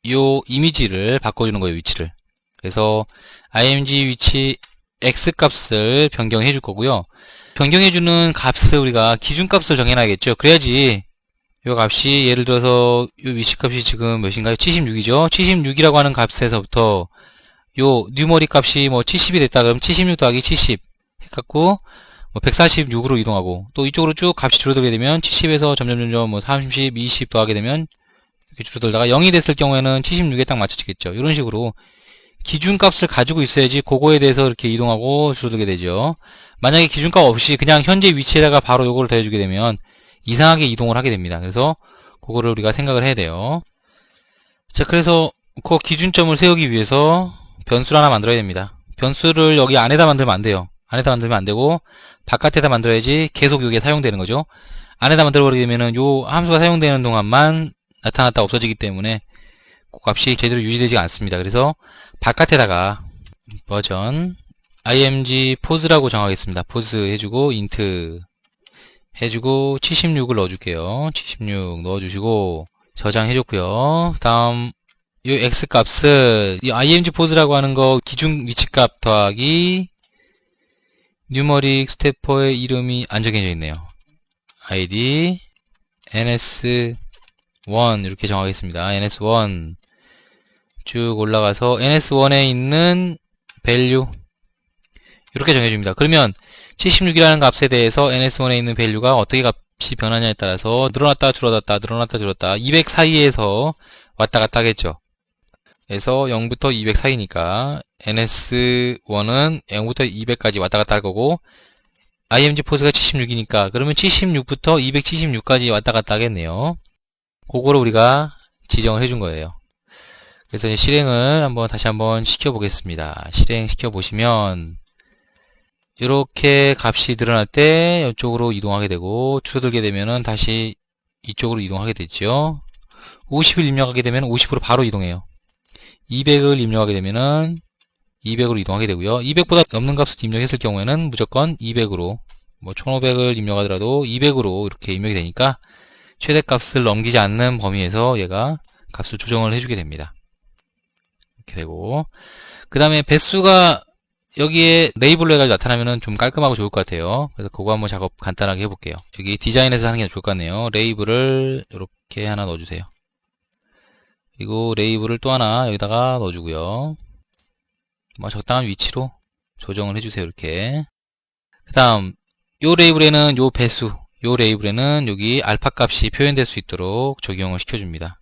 요 이미지를 바꿔주는 거예요. 위치를. 그래서 img 위치 x 값을 변경해 줄 거고요. 변경해 주는 값을 우리가 기준값을 정해놔야겠죠. 그래야지 요 값이 예를 들어서 요 위치 값이 지금 몇인가요? 76이죠. 76이라고 하는 값에서부터 요 뉴머릭 값이 뭐 70이 됐다 그러면 76 더하기 70 해갖고 뭐 146으로 이동하고, 또 이쪽으로 쭉 값이 줄어들게 되면 70에서 점점 뭐 30, 20 더하게 되면 이렇게 줄어들다가 0이 됐을 경우에는 76에 딱 맞춰지겠죠. 이런 식으로 기준값을 가지고 있어야지 그거에 대해서 이렇게 이동하고 줄어들게 되죠. 만약에 기준값 없이 그냥 현재 위치에다가 바로 요거를 더해주게 되면 이상하게 이동을 하게 됩니다. 그래서 그거를 우리가 생각을 해야 돼요. 자, 그래서 그 기준점을 세우기 위해서 변수를 하나 만들어야 됩니다. 변수를 여기 안에다 만들면 안 돼요. 안에다 만들면 안 되고 바깥에다 만들어야지 계속 이게 사용되는 거죠. 안에다 만들어버리게 되면은 요 함수가 사용되는 동안만 나타났다 없어지기 때문에 그 값이 제대로 유지되지 않습니다. 그래서 바깥에다가 버전 img pose라고 정하겠습니다. pose 해주고 int 해주고 76을 넣어줄게요. 76 넣어주시고 저장해줬고요. 다음 이 x값을 이 img 포즈라고 하는 거 기준 위치값 더하기 뉴머릭 스태퍼의 이름이 안 정해져 있네요. id ns1 이렇게 정하겠습니다. ns1 쭉 올라가서 ns1에 있는 value 이렇게 정해줍니다. 그러면 76이라는 값에 대해서 ns1에 있는 value가 어떻게 값이 변하냐에 따라서 늘어났다 줄어들었다 늘어났다 줄었다 200 사이에서 왔다 갔다 하겠죠. 그래서 0부터 200 사이니까 ns1은 0부터 200까지 왔다 갔다 할 거고 img 포스가 76이니까 그러면 76부터 276까지 왔다 갔다 하겠네요. 그거를 우리가 지정을 해준 거예요. 그래서 이제 실행을 다시 한번 시켜보겠습니다. 실행시켜 보시면 이렇게 값이 늘어날 때 이쪽으로 이동하게 되고 줄어들게 되면은 다시 이쪽으로 이동하게 되죠. 50을 입력하게 되면 50으로 바로 이동해요. 200을 입력하게 되면은 200으로 이동하게 되고요. 200보다 넘는 값을 입력했을 경우에는 무조건 200으로 1500을 입력하더라도 200으로 이렇게 입력이 되니까 최대값을 넘기지 않는 범위에서 얘가 값을 조정을 해주게 됩니다. 이렇게 되고 그 다음에 배수가 여기에 레이블로 해가지고 나타나면은 좀 깔끔하고 좋을 것 같아요. 그래서 그거 한번 작업 간단하게 해볼게요. 여기 디자인에서 하는 게 좋을 것 같네요. 레이블을 이렇게 하나 넣어주세요. 그리고 레이블을 또 하나 여기다가 넣어주고요. 적당한 위치로 조정을 해주세요. 이렇게. 그 다음 요 레이블에는 요 배수 요 레이블에는 여기 알파 값이 표현될 수 있도록 적용을 시켜줍니다.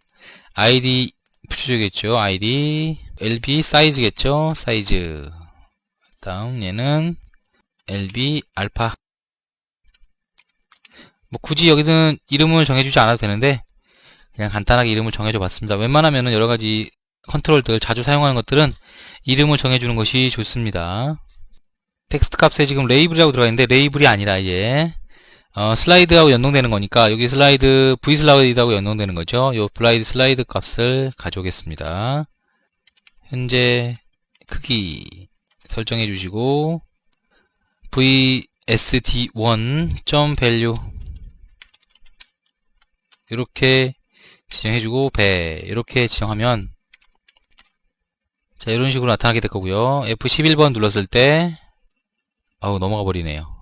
id 붙여주겠죠. id lb 사이즈겠죠. 사이즈. 다음 얘는 lb 알파. 굳이 여기는 이름을 정해주지 않아도 되는데 그냥 간단하게 이름을 정해줘 봤습니다. 웬만하면은 여러가지 컨트롤들 자주 사용하는 것들은 이름을 정해주는 것이 좋습니다. 텍스트 값에 지금 레이블이라고 들어가 있는데 레이블이 아니라 이제 슬라이드하고 연동되는 거니까 여기 슬라이드 v슬라이드하고 연동되는 거죠. 요 블라이드 슬라이드 값을 가져오겠습니다. 현재 크기 설정해 주시고 vsd1.value 이렇게 지정해주고 배 이렇게 지정하면 자 이런 식으로 나타나게 될 거고요. F11번 눌렀을 때 넘어가 버리네요.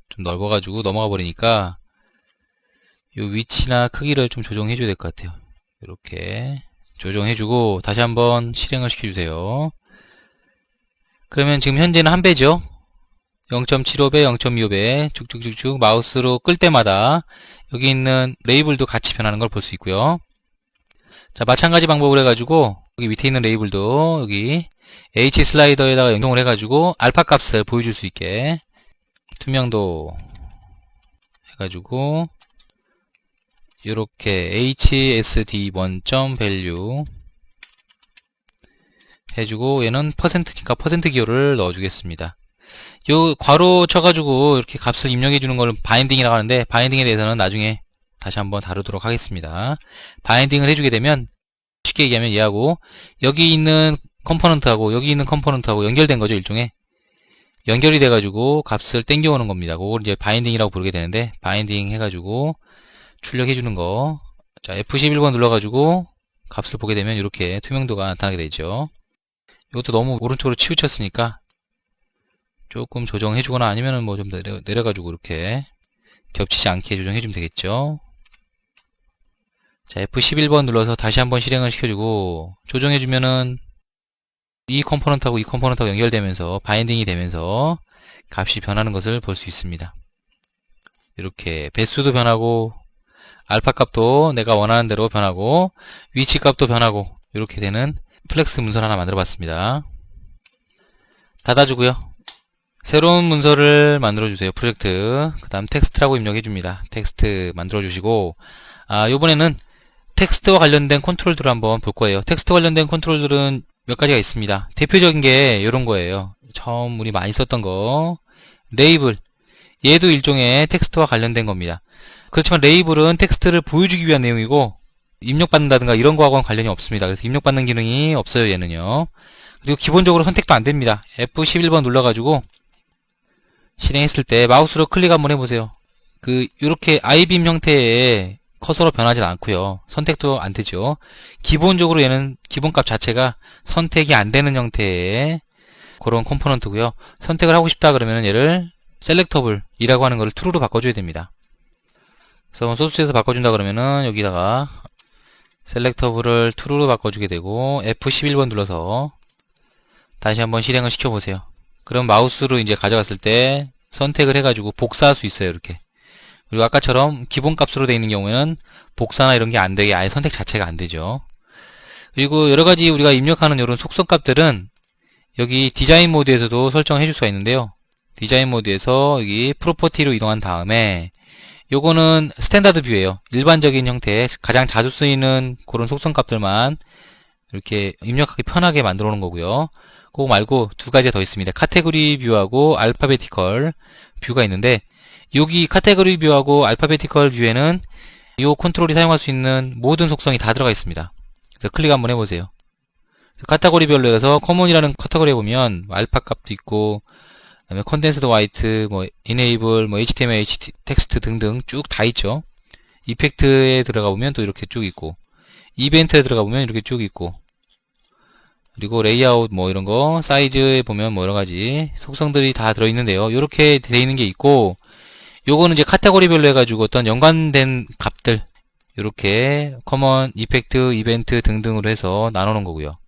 좀 넓어가지고 넘어가 버리니까 요 위치나 크기를 좀 조정해 줘야 될 것 같아요. 이렇게 조정해주고 다시 한번 실행을 시켜주세요. 그러면 지금 현재는 한 배죠. 0.75배, 0.25배 쭉쭉쭉쭉 마우스로 끌 때마다 여기 있는 레이블도 같이 변하는 걸 볼 수 있고요. 자, 마찬가지 방법을 해가지고 여기 밑에 있는 레이블도 여기 H 슬라이더에다가 연동을 해가지고 알파 값을 보여줄 수 있게 투명도 해가지고 이렇게 hsd1.value 해주고 얘는 %니까 퍼센트 기호를 넣어주겠습니다. 요 괄호 쳐가지고 이렇게 값을 입력해 주는 걸 바인딩이라고 하는데 바인딩에 대해서는 나중에 다시 한번 다루도록 하겠습니다. 바인딩을 해주게 되면 쉽게 얘기하면 얘하고 여기 있는 컴포넌트하고 여기 있는 컴포넌트하고 연결된 거죠. 일종의 연결이 돼가지고 값을 땡겨오는 겁니다. 그걸 이제 바인딩이라고 부르게 되는데 바인딩 해가지고 출력해 주는 거. 자, F11번 눌러가지고 값을 보게 되면 이렇게 투명도가 나타나게 되죠. 이것도 너무 오른쪽으로 치우쳤으니까 조금 조정해 주거나 아니면은 좀 내려가지고 이렇게 겹치지 않게 조정해 주면 되겠죠. 자, F11번 눌러서 다시 한번 실행을 시켜주고 조정해 주면은 이 컴포넌트하고 이 컴포넌트하고 연결되면서 바인딩이 되면서 값이 변하는 것을 볼 수 있습니다. 이렇게 배수도 변하고 알파 값도 내가 원하는 대로 변하고 위치 값도 변하고 이렇게 되는 플렉스 문서를 하나 만들어 봤습니다. 닫아주고요. 새로운 문서를 만들어 주세요. 프로젝트. 그 다음 텍스트라고 입력해 줍니다. 텍스트 만들어 주시고 요번에는 텍스트와 관련된 컨트롤들을 한번 볼 거예요. 텍스트 관련된 컨트롤들은 몇 가지가 있습니다. 대표적인 게 이런 거예요. 처음 우리 많이 썼던 거 레이블. 얘도 일종의 텍스트와 관련된 겁니다. 그렇지만 레이블은 텍스트를 보여주기 위한 내용이고 입력받는다든가 이런 거하고는 관련이 없습니다. 그래서 입력받는 기능이 없어요. 얘는요. 그리고 기본적으로 선택도 안 됩니다. F11번 눌러가지고 실행했을 때 마우스로 클릭 한번 해보세요. 요렇게 아이빔 형태의 커서로 변하지 않고요. 선택도 안 되죠. 기본적으로 얘는 기본값 자체가 선택이 안 되는 형태의 그런 컴포넌트고요. 선택을 하고 싶다 그러면 얘를 셀렉터블이라고 하는 걸 true로 바꿔줘야 됩니다. 그래서 소스에서 바꿔준다 그러면은 여기다가 셀렉터블을 true로 바꿔주게 되고 F11번 눌러서 다시 한번 실행을 시켜보세요. 그럼 마우스로 이제 가져갔을 때 선택을 해가지고 복사할 수 있어요. 이렇게. 그리고 아까처럼 기본값으로 되어 있는 경우에는 복사나 이런 게 안 되게 아예 선택 자체가 안 되죠. 그리고 여러가지 우리가 입력하는 이런 속성값들은 여기 디자인 모드에서도 설정해 줄 수가 있는데요. 디자인 모드에서 여기 프로퍼티로 이동한 다음에 요거는 스탠다드 뷰예요. 일반적인 형태의 가장 자주 쓰이는 그런 속성값들만 이렇게 입력하기 편하게 만들어 놓은 거고요. 그거 말고 두 가지가 더 있습니다. 카테고리 뷰하고 알파베티컬 뷰가 있는데 여기 카테고리 뷰하고 알파베티컬 뷰에는 이 컨트롤이 사용할 수 있는 모든 속성이 다 들어가 있습니다. 그래서 클릭 한번 해보세요. 카테고리별로 해서 커먼이라는 카테고리에 보면 알파 값도 있고 그다음에 컨덴스드 화이트, 뭐 enable, 뭐 HTML, 텍스트 등등 쭉 다 있죠. 이펙트에 들어가 보면 또 이렇게 쭉 있고 이벤트에 들어가 보면 이렇게 쭉 있고 그리고 레이아웃 뭐 이런 거 사이즈에 보면 뭐 여러 가지 속성들이 다 들어 있는데요. 이렇게 돼 있는 게 있고 요거는 이제 카테고리별로 해가지고 어떤 연관된 값들 이렇게 커먼, 이펙트, 이벤트 등등으로 해서 나누는 거고요.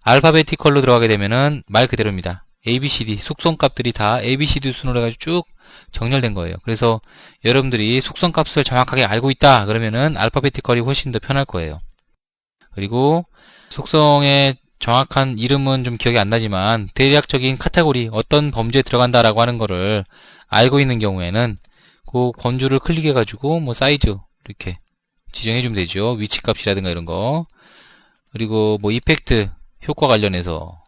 알파베티컬로 들어가게 되면은 말 그대로입니다. ABCD 속성값들이 다 ABCD 순으로 해가지고 쭉 정렬된 거예요. 그래서 여러분들이 속성값을 정확하게 알고 있다 그러면은 알파베티컬이 훨씬 더 편할 거예요. 그리고 속성의 정확한 이름은 좀 기억이 안 나지만 대략적인 카테고리 어떤 범주에 들어간다라고 하는 거를 알고 있는 경우에는 그 범주를 클릭해 가지고 뭐 사이즈 이렇게 지정해 주면 되죠. 위치 값이라든가 이런 거. 그리고 뭐 이펙트 효과 관련해서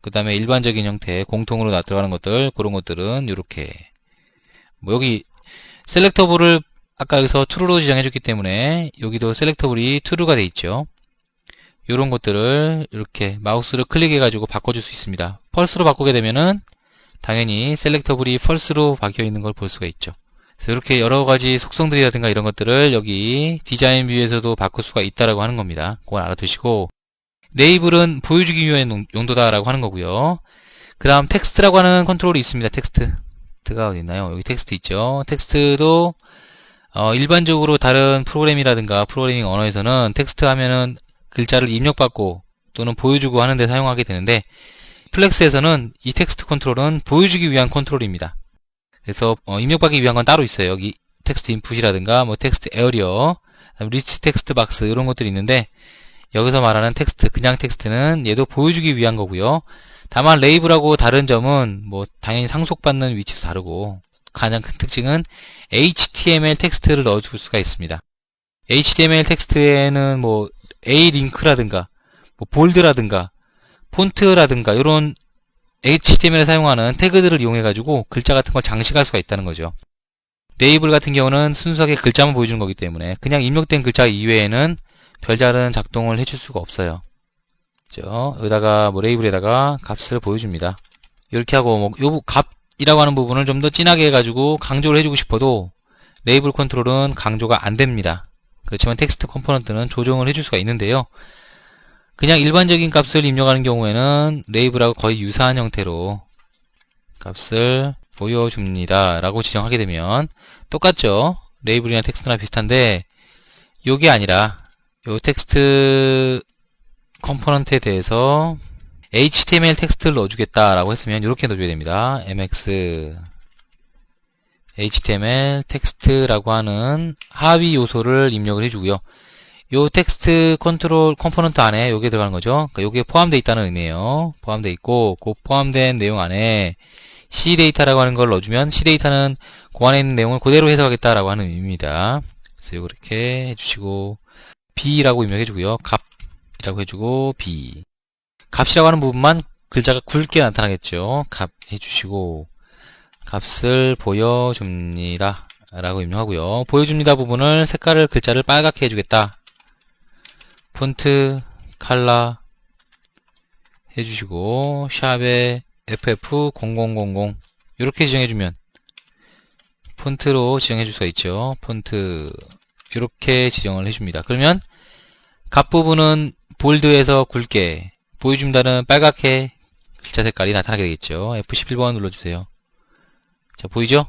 그 다음에 일반적인 형태 공통으로 들어가는 것들 그런 것들은 이렇게 뭐 여기 셀렉터블을 아까 여기서 true로 지정해 줬기 때문에 여기도 셀렉터블이 true가 돼 있죠. 이런 것들을 이렇게 마우스를 클릭해 가지고 바꿔줄 수 있습니다. false로 바꾸게 되면은 당연히 셀렉터블이 false로 바뀌어 있는 걸 볼 수가 있죠. 그래서 이렇게 여러 가지 속성들이라든가 이런 것들을 여기 디자인 뷰에서도 바꿀 수가 있다라고 하는 겁니다. 그건 알아두시고 레이블은 보여주기 위한 용도다라고 하는 거고요. 그 다음 텍스트라고 하는 컨트롤이 있습니다. 텍스트가 어디 있나요? 여기 텍스트 있죠. 텍스트도 일반적으로 다른 프로그램이라든가 프로그래밍 언어에서는 텍스트 하면은 글자를 입력받고 또는 보여주고 하는데 사용하게 되는데 플렉스에서는 이 텍스트 컨트롤은 보여주기 위한 컨트롤입니다. 그래서 입력받기 위한 건 따로 있어요. 여기 텍스트 인풋이라든가 뭐 텍스트 에어리어, 리치 텍스트 박스 이런 것들이 있는데 여기서 말하는 텍스트, 그냥 텍스트는 얘도 보여주기 위한 거고요. 다만 레이블하고 다른 점은 뭐 당연히 상속받는 위치도 다르고 가장 큰 특징은 HTML 텍스트를 넣어줄 수가 있습니다. HTML 텍스트에는 뭐 A 링크라든가 뭐 볼드라든가 폰트라든가 이런 HTML을 사용하는 태그들을 이용해 가지고 글자 같은 걸 장식할 수가 있다는 거죠. 레이블 같은 경우는 순수하게 글자만 보여주는 거기 때문에 그냥 입력된 글자 이외에는 별다른 작동을 해줄 수가 없어요. 그죠? 여기다가 뭐 레이블에다가 값을 보여줍니다. 이렇게 하고 뭐 요 값이라고 하는 부분을 좀 더 진하게 해가지고 강조를 해주고 싶어도 레이블 컨트롤은 강조가 안 됩니다. 그렇지만 텍스트 컴포넌트는 조정을 해줄 수가 있는데요. 그냥 일반적인 값을 입력하는 경우에는 레이블하고 거의 유사한 형태로 값을 보여줍니다 라고 지정하게 되면 똑같죠? 레이블이나 텍스트나 비슷한데 요게 아니라 요 텍스트 컴포넌트에 대해서 HTML 텍스트를 넣어주겠다라고 했으면 이렇게 넣어줘야 됩니다. mx HTML 텍스트라고 하는 하위 요소를 입력을 해주고요. 요 텍스트 컨트롤 컴포넌트 안에 요게 들어가는 거죠. 그러니까 요게 포함되어 있다는 의미예요. 포함되어 있고 그 포함된 내용 안에 c데이터라고 하는 걸 넣어주면 c데이터는 그 안에 있는 내용을 그대로 해석하겠다라고 하는 의미입니다. 그래서 요렇게 해주시고 b라고 입력해주고요. 값이라고 해주고 b 값이라고 하는 부분만 글자가 굵게 나타나겠죠. 값 해주시고 값을 보여줍니다 라고 입력하고요. 보여줍니다 부분을 색깔을 글자를 빨갛게 해주겠다. 폰트 컬러 해주시고 샵에 ff0000 이렇게 지정해주면 폰트로 지정해 줄 수가 있죠. 폰트 이렇게 지정을 해줍니다. 그러면 각 부분은 볼드에서 굵게, 보여준다는 빨갛게 글자 색깔이 나타나게 되겠죠. F11번 눌러주세요. 자, 보이죠?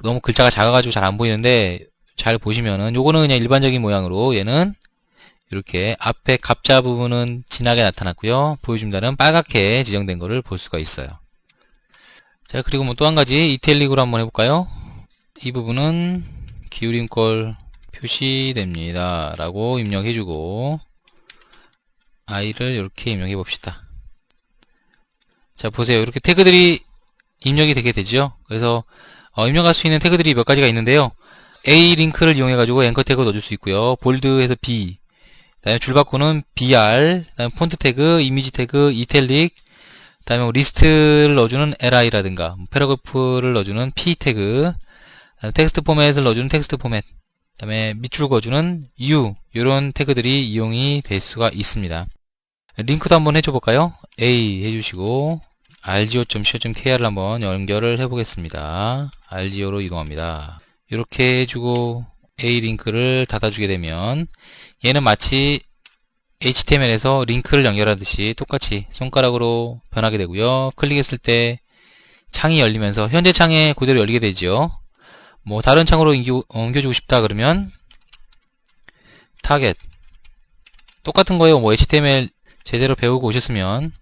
너무 글자가 작아가지고 잘 안 보이는데 잘 보시면은 요거는 그냥 일반적인 모양으로 얘는 이렇게 앞에 갑자 부분은 진하게 나타났고요. 보여준다는 빨갛게 지정된 거를 볼 수가 있어요. 자, 그리고 뭐 또 한 가지 이탈릭으로 한번 해볼까요? 이 부분은 기울임꼴 표시됩니다 라고 입력해주고 i를 이렇게 입력해 봅시다. 자, 보세요. 이렇게 태그들이 입력이 되게 되죠. 그래서 입력할 수 있는 태그들이 몇 가지가 있는데요. A 링크를 이용해 가지고 앵커 태그 넣어줄 수 있고요. 볼드에서 B, 그다음에 줄바꾸는 BR, 그다음에 폰트 태그, 이미지 태그, 이탈릭, 그다음에 뭐 리스트를 넣어주는 LI라든가 패러그래프를 넣어주는 P 태그, 텍스트 포맷을 넣어주는 텍스트 포맷, 그다음에 밑줄 그어주는 U, 이런 태그들이 이용이 될 수가 있습니다. 링크도 한번 해줘 볼까요? A 해주시고 rgo.co.kr을 한번 연결을 해보겠습니다. rgo로 이동합니다. 이렇게 해주고 A 링크를 닫아주게 되면 얘는 마치 HTML에서 링크를 연결하듯이 똑같이 손가락으로 변하게 되고요. 클릭했을 때 창이 열리면서 현재 창에 그대로 열리게 되죠. 뭐 다른 창으로 옮겨주고 싶다 그러면 타겟 똑같은 거예요. 뭐 HTML 제대로 배우고 오셨으면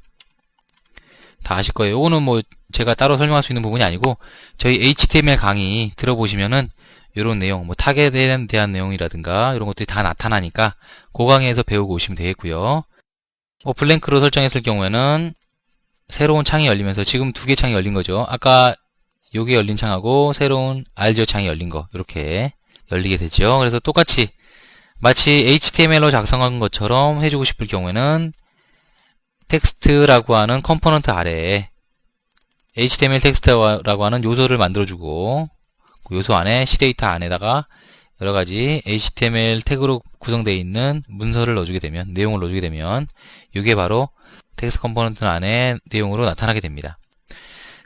다 아실 거예요. 요거는 뭐 제가 따로 설명할 수 있는 부분이 아니고 저희 HTML 강의 들어보시면은 요런 내용, 뭐 타겟에 대한 내용이라든가 이런 것들이 다 나타나니까 그 강의에서 배우고 오시면 되겠고요. 뭐 블랭크로 설정했을 경우에는 새로운 창이 열리면서 지금 두 개 창이 열린 거죠. 아까 요게 열린 창하고 새로운 알지오 창이 열린 거 이렇게 열리게 되죠. 그래서 똑같이 마치 HTML로 작성한 것처럼 해주고 싶을 경우에는 텍스트라고 하는 컴포넌트 아래에 HTML 텍스트라고 하는 요소를 만들어주고 그 요소 안에 시데이터 안에다가 여러가지 HTML 태그로 구성되어 있는 문서를 넣어주게 되면, 내용을 넣어주게 되면 이게 바로 텍스트 컴포넌트 안에 내용으로 나타나게 됩니다.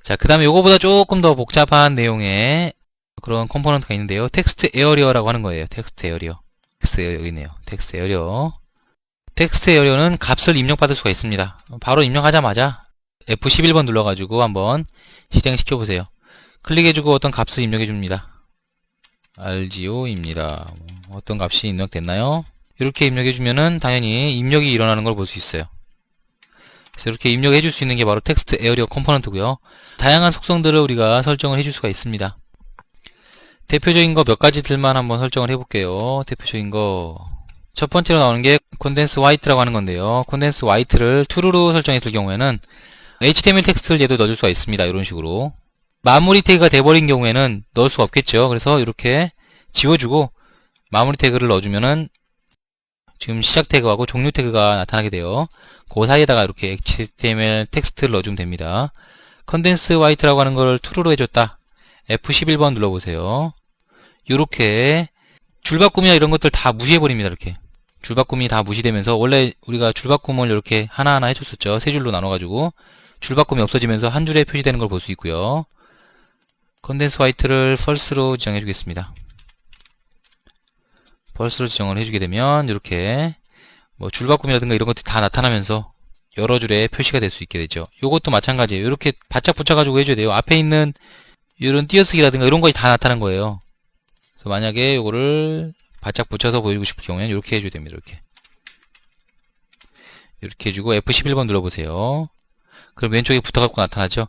자, 그 다음에 요거보다 조금 더 복잡한 내용의 그런 컴포넌트가 있는데요. 텍스트 에어리어라고 하는 거예요. 텍스트 에어리어. 텍스트 에어리어 여기 있네요. 텍스트 에어리어. 텍스트 에어리어는 값을 입력받을 수가 있습니다. 바로 입력하자마자 F11번 눌러가지고 한번 실행시켜 보세요. 클릭해주고 어떤 값을 입력해줍니다. rgo입니다. 어떤 값이 입력됐나요? 이렇게 입력해주면은 당연히 입력이 일어나는 걸 볼 수 있어요. 그래서 이렇게 입력해줄 수 있는 게 바로 텍스트 에어리어 컴포넌트고요. 다양한 속성들을 우리가 설정을 해줄 수가 있습니다. 대표적인 거 몇 가지들만 한번 설정을 해볼게요. 대표적인 거 첫 번째로 나오는 게 콘덴스 화이트라고 하는 건데요. 콘덴스 화이트를 true로 설정했을 경우에는 HTML 텍스트를 얘도 넣어줄 수가 있습니다. 이런 식으로 마무리 태그가 돼버린 경우에는 넣을 수가 없겠죠. 그래서 이렇게 지워주고 마무리 태그를 넣어주면은 지금 시작 태그하고 종료 태그가 나타나게 돼요. 그 사이에다가 이렇게 HTML 텍스트를 넣어주면 됩니다. 컨덴스 화이트라고 하는 걸 true로 해줬다. F11번 눌러보세요. 이렇게 줄바꿈이나 이런 것들 다 무시해버립니다. 이렇게 줄바꿈이 다 무시되면서 원래 우리가 줄바꿈을 이렇게 하나하나 해줬었죠. 세 줄로 나눠가지고 줄바꿈이 없어지면서 한 줄에 표시되는 걸 볼 수 있고요. 컨덴스 화이트를 false로 지정해 주겠습니다. false로 지정을 해주게 되면 이렇게 뭐 줄바꿈이라든가 이런 것들이 다 나타나면서 여러 줄에 표시가 될 수 있게 되죠. 요것도 마찬가지예요. 이렇게 바짝 붙여가지고 해줘야 돼요. 앞에 있는 이런 띄어쓰기라든가 이런 것이 다 나타난 거예요. 그래서 만약에 요거를 바짝 붙여서 보여주고 싶을 경우에는 이렇게 해줘야 됩니다. 이렇게 해주고 F11번 눌러보세요. 그럼 왼쪽에 붙어갖고 나타나죠.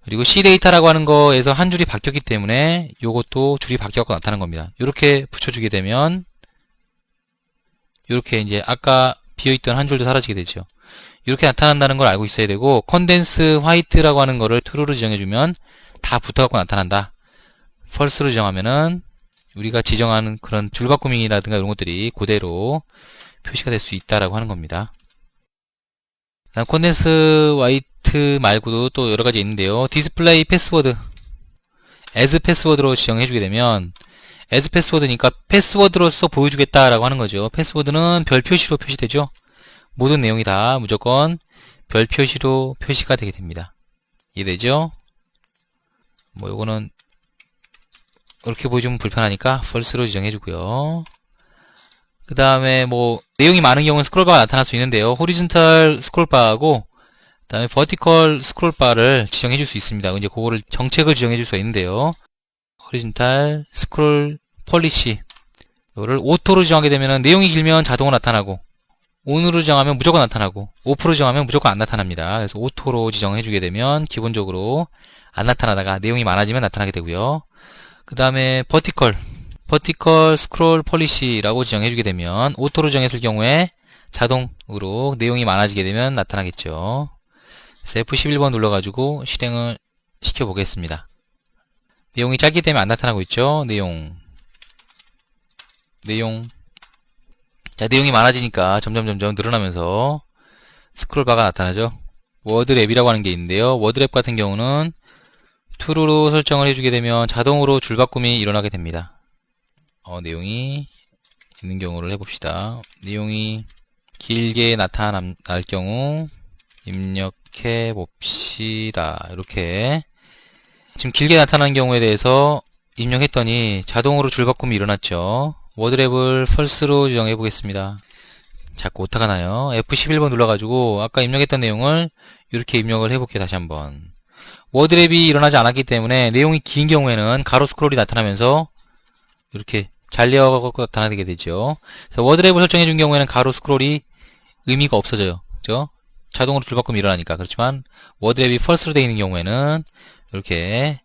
그리고 C데이터라고 하는 거에서 한 줄이 바뀌었기 때문에 요것도 줄이 바뀌어갖고 나타나는 겁니다. 이렇게 붙여주게 되면 이렇게 이제 아까 비어있던 한 줄도 사라지게 되죠. 이렇게 나타난다는 걸 알고 있어야 되고 컨덴스 화이트라고 하는 거를 true로 지정해주면 다 붙어갖고 나타난다. false로 지정하면은 우리가 지정하는 그런 줄바꾸밍이라든가 이런 것들이 그대로 표시가 될 수 있다라고 하는 겁니다. 다음 컨덴스 화이트 말고도 또 여러 가지 있는데요. 디스플레이 패스워드 as 패스워드로 지정해주게 되면 as 패스워드니까 패스워드로서 보여주겠다라고 하는 거죠. 패스워드는 별 표시로 표시되죠. 모든 내용이 다 무조건 별 표시로 표시가 되게 됩니다. 이해되죠? 뭐 요거는 이렇게 보여주면 불편하니까 false로 지정해주고요. 그 다음에 뭐 내용이 많은 경우는 스크롤바가 나타날 수 있는데요. 호리즌탈 스크롤바하고 그 다음에 버티컬 스크롤바를 지정해줄 수 있습니다. 이제 그거를 정책을 지정해줄 수가 있는데요. 호리즌탈 스크롤 폴리시 이거를 오토로 지정하게 되면 내용이 길면 자동으로 나타나고 ON으로 지정하면 무조건 나타나고 오프로 지정하면 무조건 안 나타납니다. 그래서 오토로 지정해주게 되면 기본적으로 안 나타나다가 내용이 많아지면 나타나게 되고요. 그 다음에 버티컬 스크롤 폴리시라고 지정해주게 되면 오토로 정했을 경우에 자동으로 내용이 많아지게 되면 나타나겠죠. 그래서 F11번 눌러가지고 실행을 시켜보겠습니다. 내용이 짧기 때문에 안 나타나고 있죠. 내용. 자, 내용이 많아지니까 점점 늘어나면서 스크롤바가 나타나죠. 워드랩이라고 하는 게 있는데요. 워드랩 같은 경우는 true로 설정을 해주게 되면 자동으로 줄바꿈이 일어나게 됩니다. 내용이 있는 경우를 해봅시다. 내용이 길게 나타날 경우 입력해 봅시다. 이렇게 지금 길게 나타나는 경우에 대해서 입력했더니 자동으로 줄바꿈이 일어났죠. 워드랩을 false로 지정해 보겠습니다. 자꾸 오타가 나요. F11번 눌러가지고 아까 입력했던 내용을 이렇게 입력을 해볼게요. 다시 한번. 워드랩이 일어나지 않았기 때문에 내용이 긴 경우에는 가로 스크롤이 나타나면서 이렇게 잘려갖고 나타나게 되죠. 그래서 워드랩을 설정해 준 경우에는 가로 스크롤이 의미가 없어져요. 그죠? 자동으로 줄바꿈이 일어나니까. 그렇지만 워드랩이 false로 되어 있는 경우에는 이렇게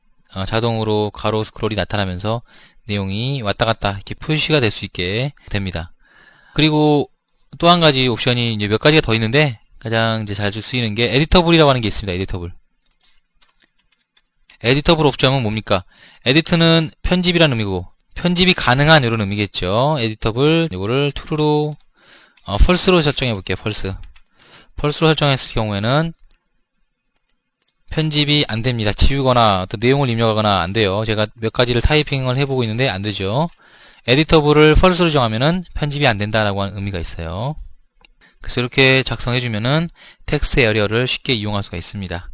자동으로 가로 스크롤이 나타나면서 내용이 왔다 갔다 이렇게 표시가 될 수 있게 됩니다. 그리고 또 한 가지 옵션이 이제 몇 가지가 더 있는데 가장 이제 잘 쓰이는 게 에디터블이라고 하는 게 있습니다. 에디터블 옵션은 뭡니까? 에디트는 편집이라는 의미고 편집이 가능한 이런 의미겠죠. 에디터블 이거를 true로 false로 설정해 볼게요. false로 설정했을 경우에는 편집이 안 됩니다. 지우거나 어떤 내용을 입력하거나 안 돼요. 제가 몇 가지를 타이핑을 해보고 있는데 안 되죠. 에디터블을 false로 정하면은 편집이 안 된다라고 하는 의미가 있어요. 그래서 이렇게 작성해주면은 텍스트 에리어를 쉽게 이용할 수가 있습니다.